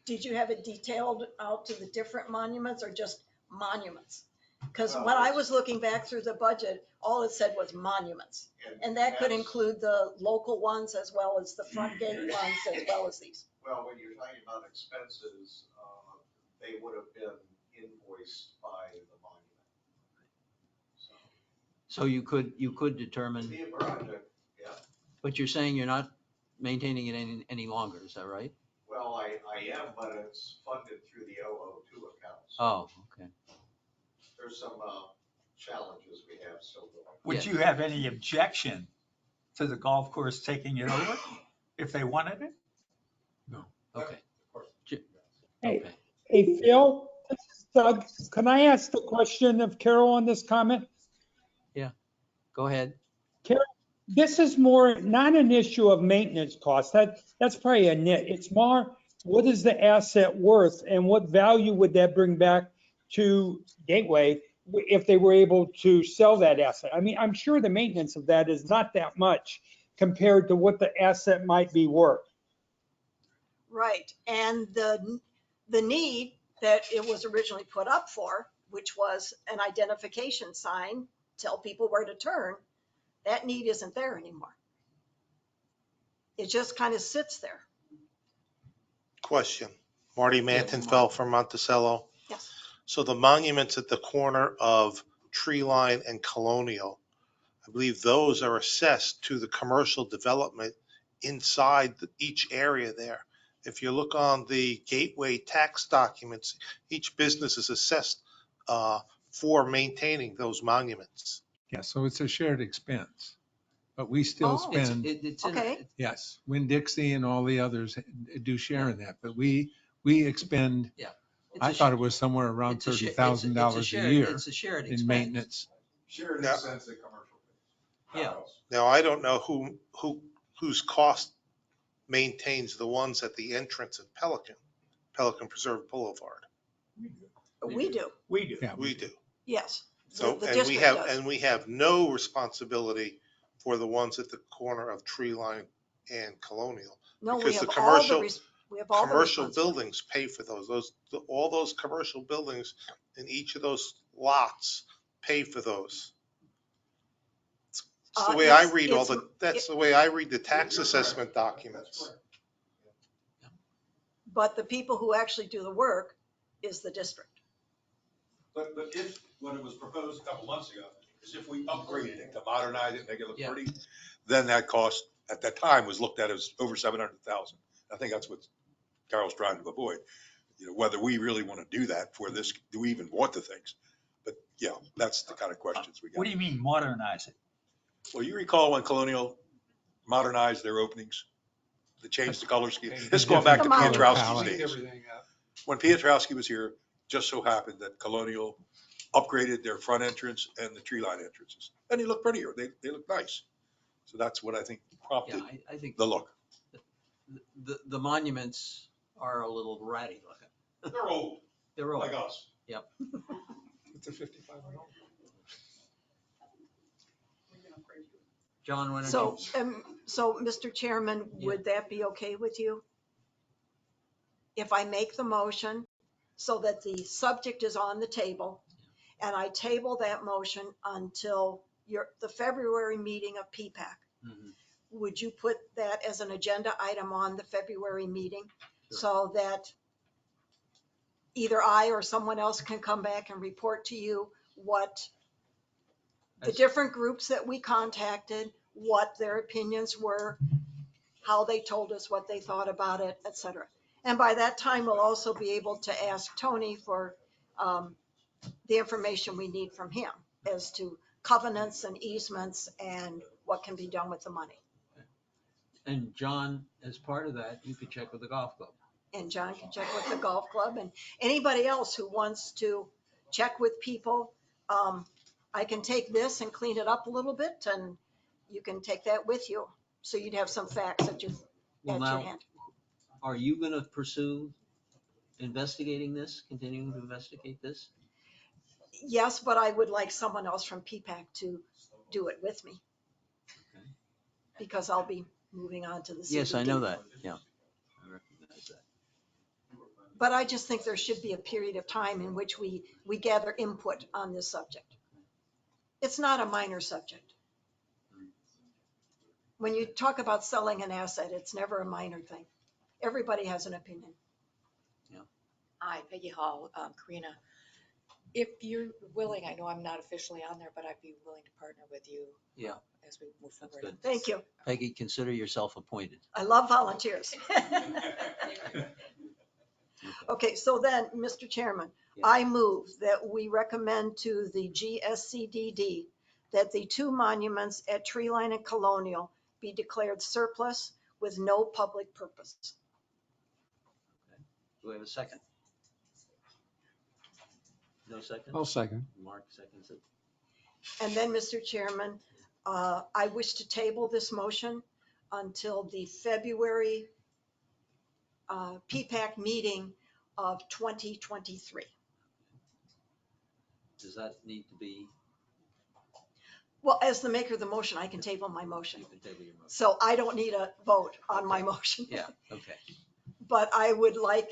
Did you have it detailed out to the different monuments or just monuments? Because when I was looking back through the budget, all it said was monuments. And that could include the local ones as well as the front gate ones as well as these. Well, when you're talking about expenses, they would have been invoiced by the monument. So you could determine. Be a project, yeah. But you're saying you're not maintaining it any longer, is that right? Well, I am, but it's funded through the 002 accounts. Oh, okay. There's some challenges we have still going. Would you have any objection to the golf course taking it over if they wanted it? No. Okay. Hey, hey, Phil, this is Doug. Can I ask the question of Carol on this comment? Go ahead. Carol, this is more not an issue of maintenance costs. That's probably a nit. It's more, what is the asset worth and what value would that bring back to Gateway if they were able to sell that asset? I mean, I'm sure the maintenance of that is not that much compared to what the asset might be worth. Right. And the need that it was originally put up for, which was an identification sign, tell people where to turn, that need isn't there anymore. It just kind of sits there. Question. Marty Mantonfeld from Monticello. Yes. So the monuments at the corner of Tree Line and Colonial, I believe those are assessed to the commercial development inside each area there. If you look on the Gateway tax documents, each business is assessed for maintaining those monuments. Yeah, so it's a shared expense, but we still spend, Okay. yes, Winn-Dixie and all the others do share in that, but we expend, I thought it was somewhere around $30,000 a year It's a shared in expense. maintenance. Shared in Yeah. the sense that commercial pays. Yeah. Now, I don't know whose cost maintains the ones at the entrance at Pelican Preserve Boulevard. We do. We do. Yeah, We do. Yes. So, The and district does. we have no responsibility for the ones at the corner of Tree Line and Colonial. No, we because have the all the, commercial- we have all the Commercial responsibility. buildings pay for those. All those commercial buildings in each of those lots pay for those. That's the way I It's- read all it's- that's the way I read the tax assessment documents. But the people who actually do the work is the district. But if, when it was proposed a couple months ago, is if we upgraded it to modernize it, make it look Yeah. pretty, then that cost at that time was looked at as over 700,000. I think that's what Carol's trying to avoid. You know, whether we really want to do that for this, do we even want the things? But yeah, that's the kind of questions we got. What do you mean modernize it? Well, you recall when Colonial modernized their openings, they changed the color scheme. It's going back to The modern Pietrowski's palette. days. Everything up. When Pietrowski was here, just so happened that Colonial upgraded their front entrance and the tree line entrances. And they look prettier. They look nice. So that's what I think Yeah, prompted I think the look. the monuments are a little ratty looking. They're old, They're old. like us. Yep. It's a 55 and older. John, why don't So, you? so Mr. Chairman, would that be okay with you? If I make the motion so that the subject is on the table and I table that motion until the February meeting of PPAC, Mhm. would you put that as an agenda item on the February meeting? Sure. So that either I or someone else can come back and report to you what the That's- different groups that we contacted, what their opinions were, how they told us what they thought about it, et cetera. And by that time, we'll also be able to ask Tony for the information we need from him as to covenants and easements and what can be done with the money. And John, as part of that, you could check with the golf club. And John can check with the golf club and anybody else who wants to check with people. I can take this and clean it up a little bit and you can take that with you. So you'd have some facts at your Well, at your now, hand. are you going to pursue investigating this, continuing to investigate this? Yes, but I would like someone else from PPAC to do it with me. Okay. Because I'll be moving on to the CBD. Yes, I know that. Yeah, I recognize that. But I just think there should be a period of time in which we gather input on this subject. It's not a minor subject. When you talk about selling an asset, it's never a minor thing. Everybody has an opinion. Hi, Peggy Hall, Karina. If you're willing, I know I'm not officially on there, but I'd be willing to partner with you. Yeah. As we move That's forward. good. Thank you. Peggy, consider yourself appointed. I love volunteers. Okay, so then, Mr. Chairman, Yeah. I move that we recommend to the GSCDD that the two monuments at Treeline and Colonial be declared surplus with no public purpose. Do we have a second? No second? I'll second. Mark seconds it. And then, Mr. Chairman, I wish to table this motion until the February PPAC meeting of 2023. Does that need to be? Well, as the maker of the motion, I can table my motion. You can table your motion. So I don't need a vote on my motion. Yeah, okay. But I would like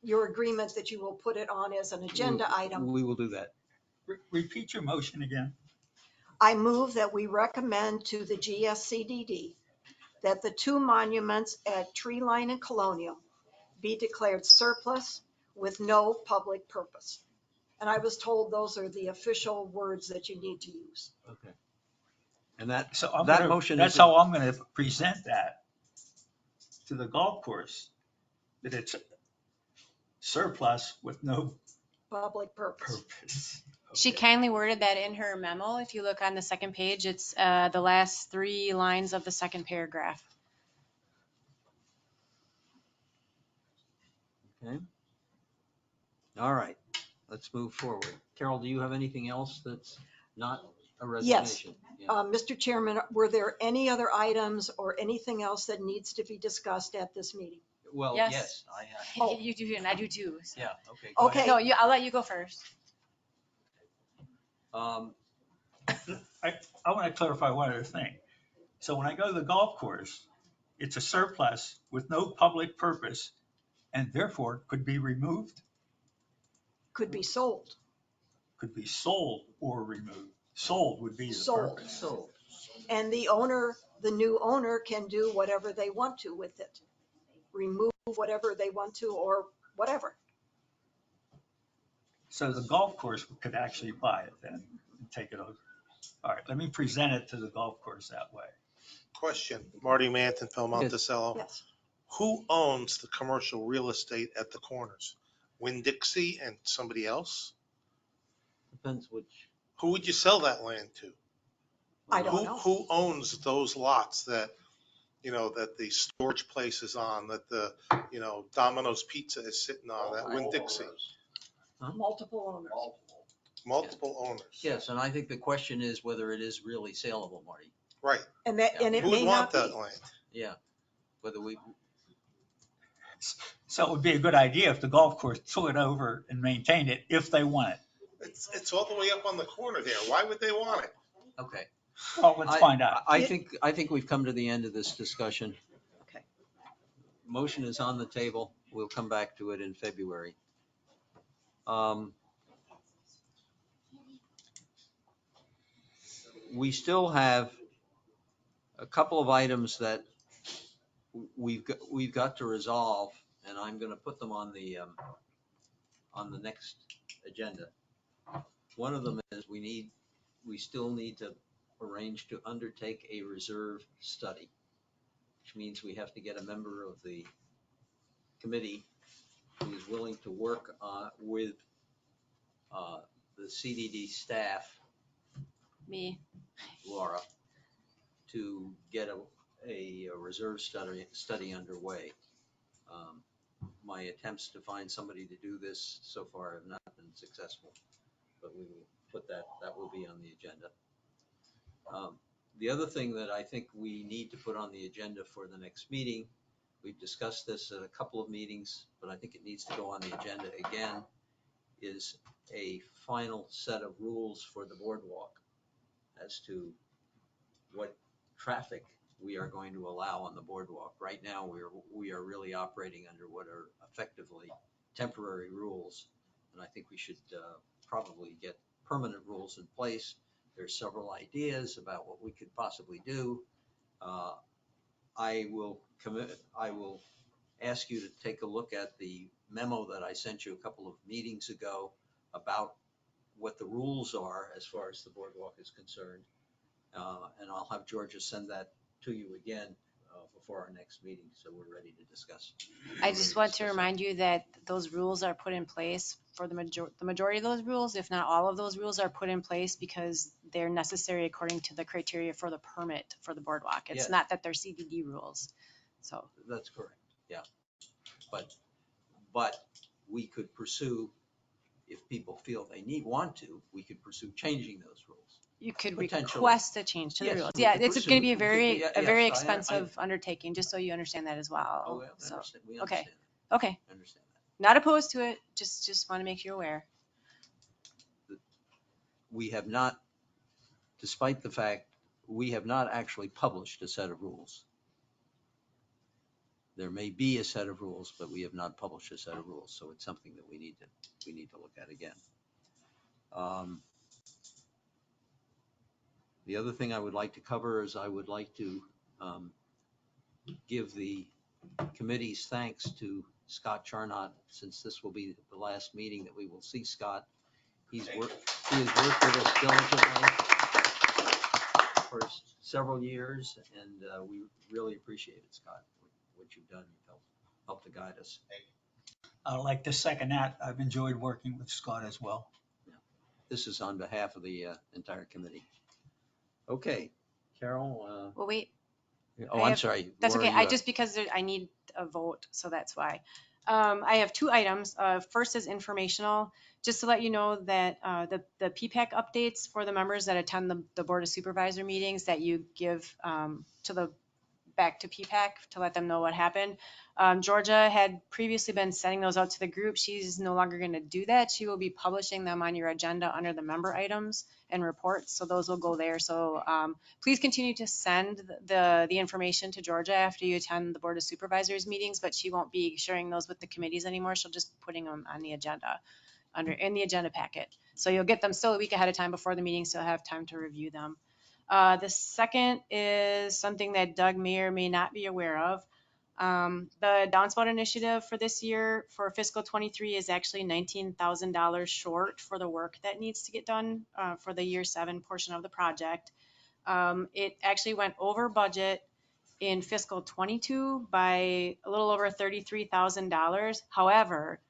your agreement that you will put it on as an agenda item. We will do that. Repeat your motion again. I move that we recommend to the GSCDD that the two monuments at Treeline and Colonial be declared surplus with no public purpose. And I was told those are the official words that you need to use. Okay. And that, So that motion that's is. how I'm going to present that to the golf course, that it's surplus with no Public purpose. purpose. She Okay. kindly worded that in her memo. If you look on the second page, it's the last 3 lines of the second paragraph. Okay. All right, let's move forward. Carol, do you have anything else that's not a resignation? Yes. Mr. Chairman, were there any other items or anything else that needs to be discussed at this meeting? Well, Yes. yes, Oh. You do, and I do too. So. yeah, okay. Go Okay. No, I'll let you go first. ahead. I want to clarify one other thing. So when I go to the golf course, it's a surplus with no public purpose and therefore could be removed, Could be sold. could be sold or removed. Sold would be the Sold. purpose. Sold. And the owner, the new owner can do whatever they want to with it. Remove whatever they want to or whatever. So the golf course could actually buy it then and take it over. All right, let me present it to the golf course that way. Question, Marty Manton, Phil Yes. Monticello. Yes. Who owns the commercial real estate at the corners? Winn-Dixie and somebody else? Depends which. Who would you sell that land to? I don't know. Who owns those lots that, that the storage place is on, that the, Domino's Pizza is sitting on, that Winn-Dixie? Multiple owners. Multiple owners. Yes, and I think the question is whether it is really saleable, Marty. Right. And that, and it Who would may want not be. that land? Yeah, whether we, So it would be a good idea if the golf course took it over and maintained it if they want it. It's all the way up on the corner there. Why would they want it? okay. Well, let's find out. I think we've come to the end of this discussion. Okay. Motion is on the table. We'll come back to it in February. We still have a couple of items that we've got to resolve, and I'm going to put them on the next agenda. One of them is we still need to arrange to undertake a reserve study, which means we have to get a member of the committee who is willing to work with the CDD staff, Me. Laura, to get a reserve study underway. My attempts to find somebody to do this so far have not been successful, but we will put that will be on the agenda. The other thing that I think we need to put on the agenda for the next meeting, we've discussed this at a couple of meetings, but I think it needs to go on the agenda again, is a final set of rules for the boardwalk as to what traffic we are going to allow on the boardwalk. Right now, we are really operating under what are effectively temporary rules. And I think we should probably get permanent rules in place. There's several ideas about what we could possibly do. I will ask you to take a look at the memo that I sent you a couple of meetings ago about what the rules are as far as the boardwalk is concerned. And I'll have Georgia send that to you again before our next meeting, so we're ready to discuss. I just want to remind you that those rules are put in place for the majority of those rules, if not all of those rules, are put in place because they're necessary according to the criteria for the permit for the boardwalk. It's Yes. not that they're CDD rules. So That's correct, yeah. But we could pursue, if people feel they want to, we could pursue changing those rules. you could Potentially. request a change to the Yes, rules. we Yeah, could it's pursue- going to be we a could- very, yeah, a very yes, expensive undertaking, just so you understand that as well. Oh, yeah, So, we okay. understand. Okay. I understand that. Not opposed to it. Just want to make you aware. We have not, despite the fact, we have not actually published a set of rules. There may be a set of rules, but we have not published a set of rules, so it's something that we need to look at again. The other thing I would like to cover is I would like to give the committee's thanks to Scott Charnot, since this will be the last meeting that we will see Scott. He has worked with us diligently for several years, and we really appreciate it, Scott, what you've done. You've helped to guide us. I'd like to second that. I've enjoyed working with Scott as well. This is on behalf of the entire committee. Okay, Carol. Well, wait. I'm sorry. That's Laura, okay. Because I need a vote, so that's why. I have two items. First is informational, just to let you know that the PPAC updates for the members that attend the Board of Supervisor meetings that you give back to PPAC to let them know what happened. Georgia had previously been sending those out to the group. She's no longer going to do that. She will be publishing them on your agenda under the member items and reports. So those will go there. So please continue to send the information to Georgia after you attend the Board of Supervisors meetings, but she won't be sharing those with the committees anymore. She'll just putting them on the agenda in the agenda packet. So you'll get them still a week ahead of time before the meeting, so you'll have time to review them. The second is something that Doug may or may not be aware of. The downspout initiative for this year for fiscal 23 is actually $19,000 short for the work that needs to get done for the year 7 portion of the project. It actually went over budget in fiscal 22 by a little over $33,000. However,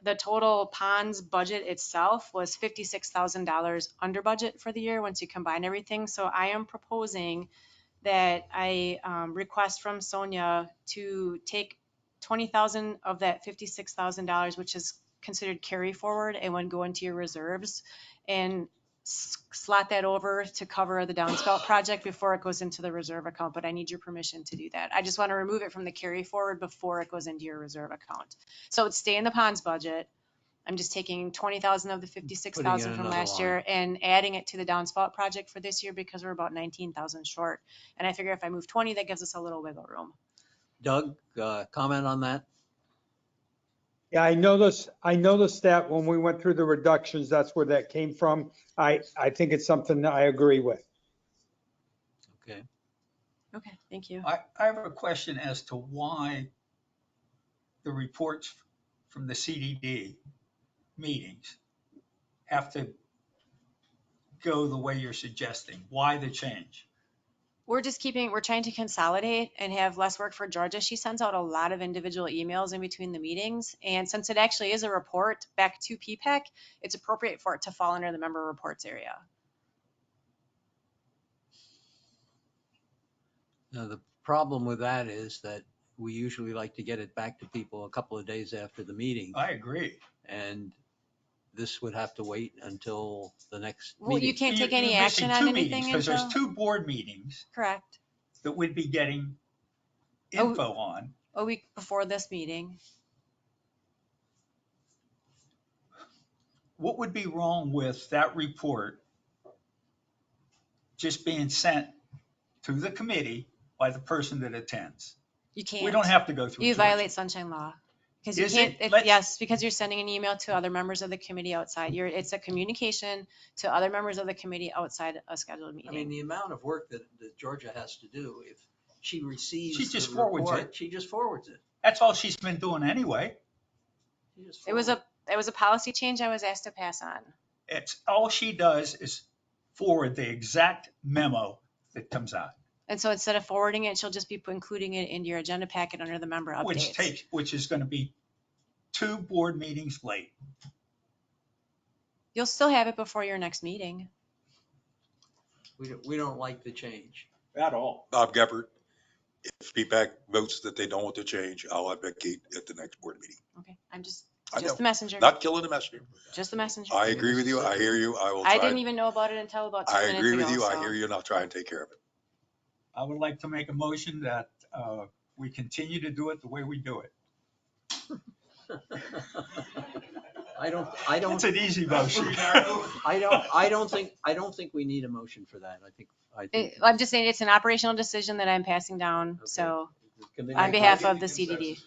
the total ponds budget itself was $56,000 under budget for the year once you combine everything. So I am proposing that I request from Sonia to take 20,000 of that $56,000, which is considered carry forward, and would go into your reserves, and slot that over to cover the downspout project before it goes into the reserve account. But I need your permission to do that. I just want to remove it from the carry forward before it goes into your reserve account. So it'd stay in the ponds budget. I'm just taking 20,000 of the 56,000 from last year and adding it to the downspout project for this year because we're about 19,000 short. And I figure if I move 20, that gives us a little wiggle room. Doug, comment on that? Yeah, I noticed that when we went through the reductions, that's where that came from. I think it's something that I agree with. Okay. Okay, thank you. I have a question as to why the reports from the CDD meetings have to go the way you're suggesting. Why the change? We're trying to consolidate and have less work for Georgia. She sends out a lot of individual emails in between the meetings. And since it actually is a report back to PPAC, it's appropriate for it to fall under the member reports area. Now, the problem with that is that we usually like to get it back to people a couple of days after the meeting. I agree. And this would have to wait until the next Well, meeting. you can't take You're any missing action on two anything meetings because there's until. 2 board meetings Correct. that we'd be getting info on. A week before this meeting. What would be wrong with that report just being sent to the committee by the person that attends? You can't. We don't have to go through You Georgia. violate sunshine law. Because you Is can't, it? yes, because you're sending an email to other members of the committee outside. It's a communication to other members of the committee outside a scheduled meeting. I mean, the amount of work that Georgia has to do, if she receives She just the forwards report, it. she just forwards it. That's all she's been doing anyway. It was a policy change I was asked to pass on. It's all she does is forward the exact memo that comes out. And so instead of forwarding it, she'll just be including it into your agenda packet under the member updates. Which is going to be 2 board meetings late. You'll still have it before your next meeting. We don't like the change. At all. Bob Geppert, if PPAC votes that they don't want to change, I'll advocate at the next board meeting. Okay, I'm just I know. the messenger. Not killing the messenger. Just the messenger. I agree with you. I hear you. I will try. I didn't even know about it until about 2 minutes ago. I agree with you. So. I hear you, and I'll try and take care of it. I would like to make a motion that we continue to do it the way we do it. I don't. It's an easy motion. I don't think we need a motion for that. I think. I'm just saying it's an operational decision that I'm passing down. Okay. So Can we on make- behalf of the CDD.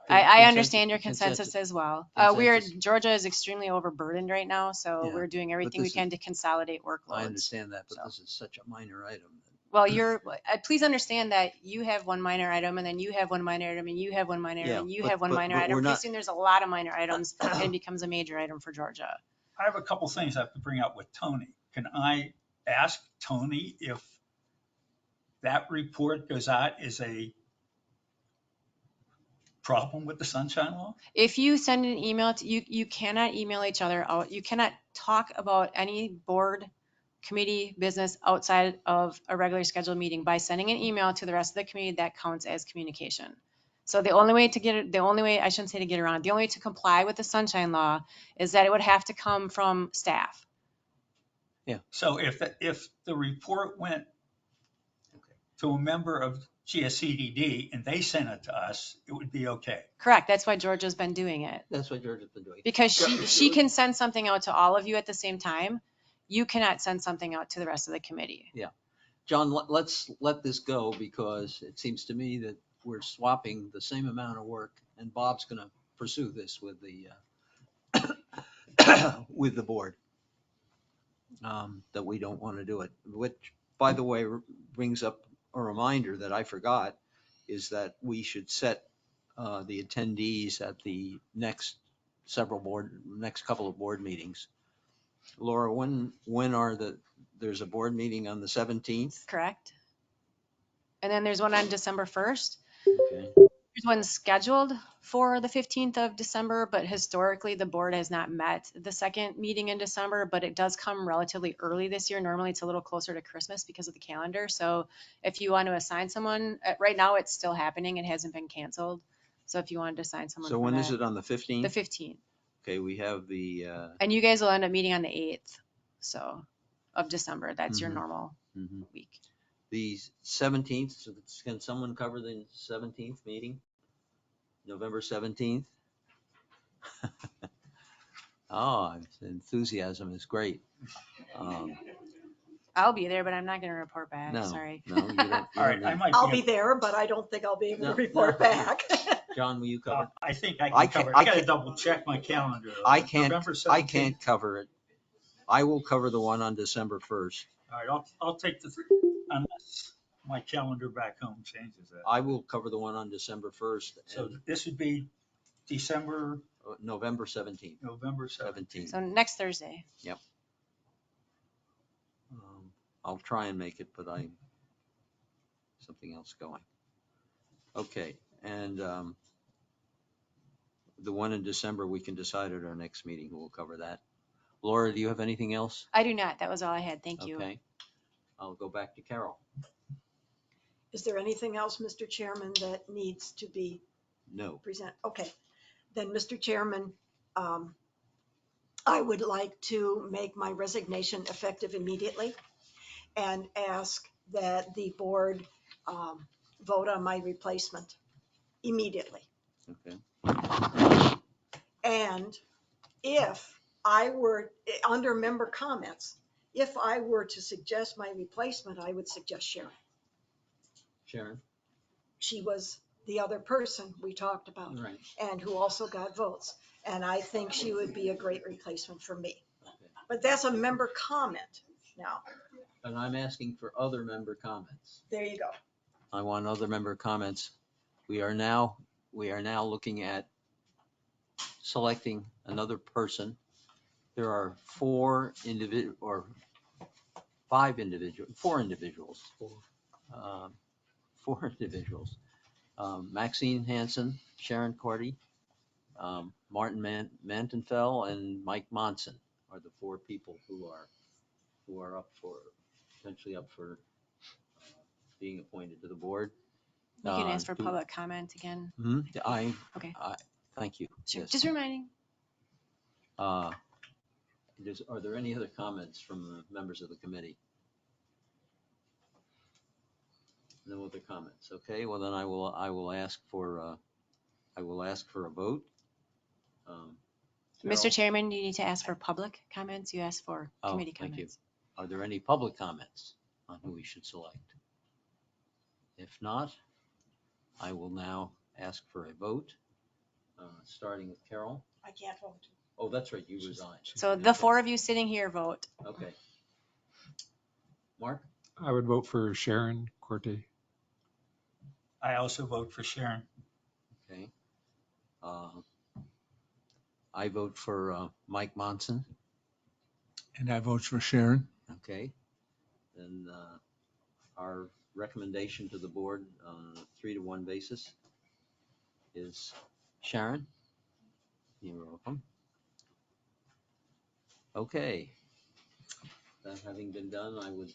I understand your consensus as well. Georgia is extremely overburdened right now, so Yeah, we're doing everything we this can to consolidate workloads. I understand that, but So. this is such a minor item. Well, please understand that you have one minor item, and then you have one minor item, and you have one minor item, and you have one minor item. Pretty soon there's a lot of minor items, and it becomes a major item for Georgia. I have a couple things I have to bring up with Tony. Can I ask Tony if that report goes out is a problem with the sunshine law? If you send an email to you cannot email each other out. You cannot talk about any board committee business outside of a regular scheduled meeting. By sending an email to the rest of the committee, that counts as communication. So the only way I shouldn't say to get around, the only way to comply with the sunshine law is that it would have to come from staff. Yeah. So if the report went to a member of GSCDD and they sent it to us, it would be okay. Correct. That's why Georgia's been doing it. That's what Georgia's been doing. Because she can send something out to all of you at the same time. You cannot send something out to the rest of the committee. Yeah. John, let's let this go because it seems to me that we're swapping the same amount of work, and Bob's going to pursue this with the with the board. That we don't want to do it. Which by the way, brings up a reminder that I forgot, is that we should set the attendees at the next couple of board meetings. Laura, when are there's a board meeting on the 17th? Correct. And then there's one on December 1st. Okay. There's one scheduled for the 15th of December, but historically the board has not met the second meeting in December, but it does come relatively early this year. Normally it's a little closer to Christmas because of the calendar. So if you want to assign someone, right now it's still happening. It hasn't been canceled. So if you wanted to assign someone. So for when that, is it, on the 15th? The 15th. Okay, we have the. And you guys will end up meeting on the 8th. So of December, that's your Mhm. normal Mhm. week. The 17th, so can someone cover the 17th meeting? November 17th? Oh, enthusiasm is great. I'll be there, but I'm not going to report back. No, Sorry. no, you don't. All right, I might I'll be there, but I don't think I'll be able to No, report no. back. John, will you cover? I think I I can can't- cover it. I I gotta can't- double check my calendar. though. I can't, November I 17th. can't cover it. I will cover the one on December 1st. All right, I'll take unless my calendar back home changes that. I will cover the one on December 1st So and this would be December, November 17th. November 17th. So next Thursday. I'll try and make it, but something else going. Okay, and the one in December, we can decide at our next meeting who will cover that. Laura, do you have anything else? I do not. That was all I had. Thank you. Okay, I'll go back to Carol. Is there anything else, Mr. Chairman, that needs to be No. presented? Okay, then, Mr. Chairman, I would like to make my resignation effective immediately and ask that the board vote on my replacement immediately. Okay. And if I were, under member comments, if I were to suggest my replacement, I would suggest Sharon. Sharon? She was the other person we talked about Right. and who also got votes. And I think she would be a great replacement for me. Okay. But that's a member comment now. And I'm asking for other member comments. There you go. I want other member comments. We are now looking at selecting another person. There are four individuals. Maxine Hansen, Sharon Cordy, Martin Mantenfell, and Mike Monson are the four people who are potentially up for being appointed to the board. You can ask for public comment again. Okay. Thank you. Sure. Yes. Just reminding. Are there any other comments from members of the committee? No other comments. Okay, well then I will ask for a vote. Mr. Carol? Chairman, you need to ask for public comments. You asked for committee Thank you. comments. Are there any public comments on who we should select? If not, I will now ask for a vote, starting with Carol. I can't vote. Oh, that's right, you resigned. So the four of you sitting here vote. Okay. Mark? I would vote for Sharon Corte. I also vote for Sharon. Okay. I vote for Mike Monson. And I vote for Sharon. Okay. Then our recommendation to the board on a 3-to-1 basis is Sharon. You're welcome. Okay. That having been done, I would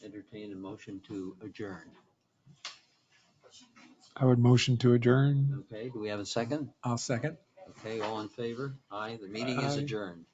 entertain a motion to adjourn. I would motion to adjourn. Okay, do we have a second? I'll second. Okay, all in favor? Aye, the meeting is Aye. adjourned.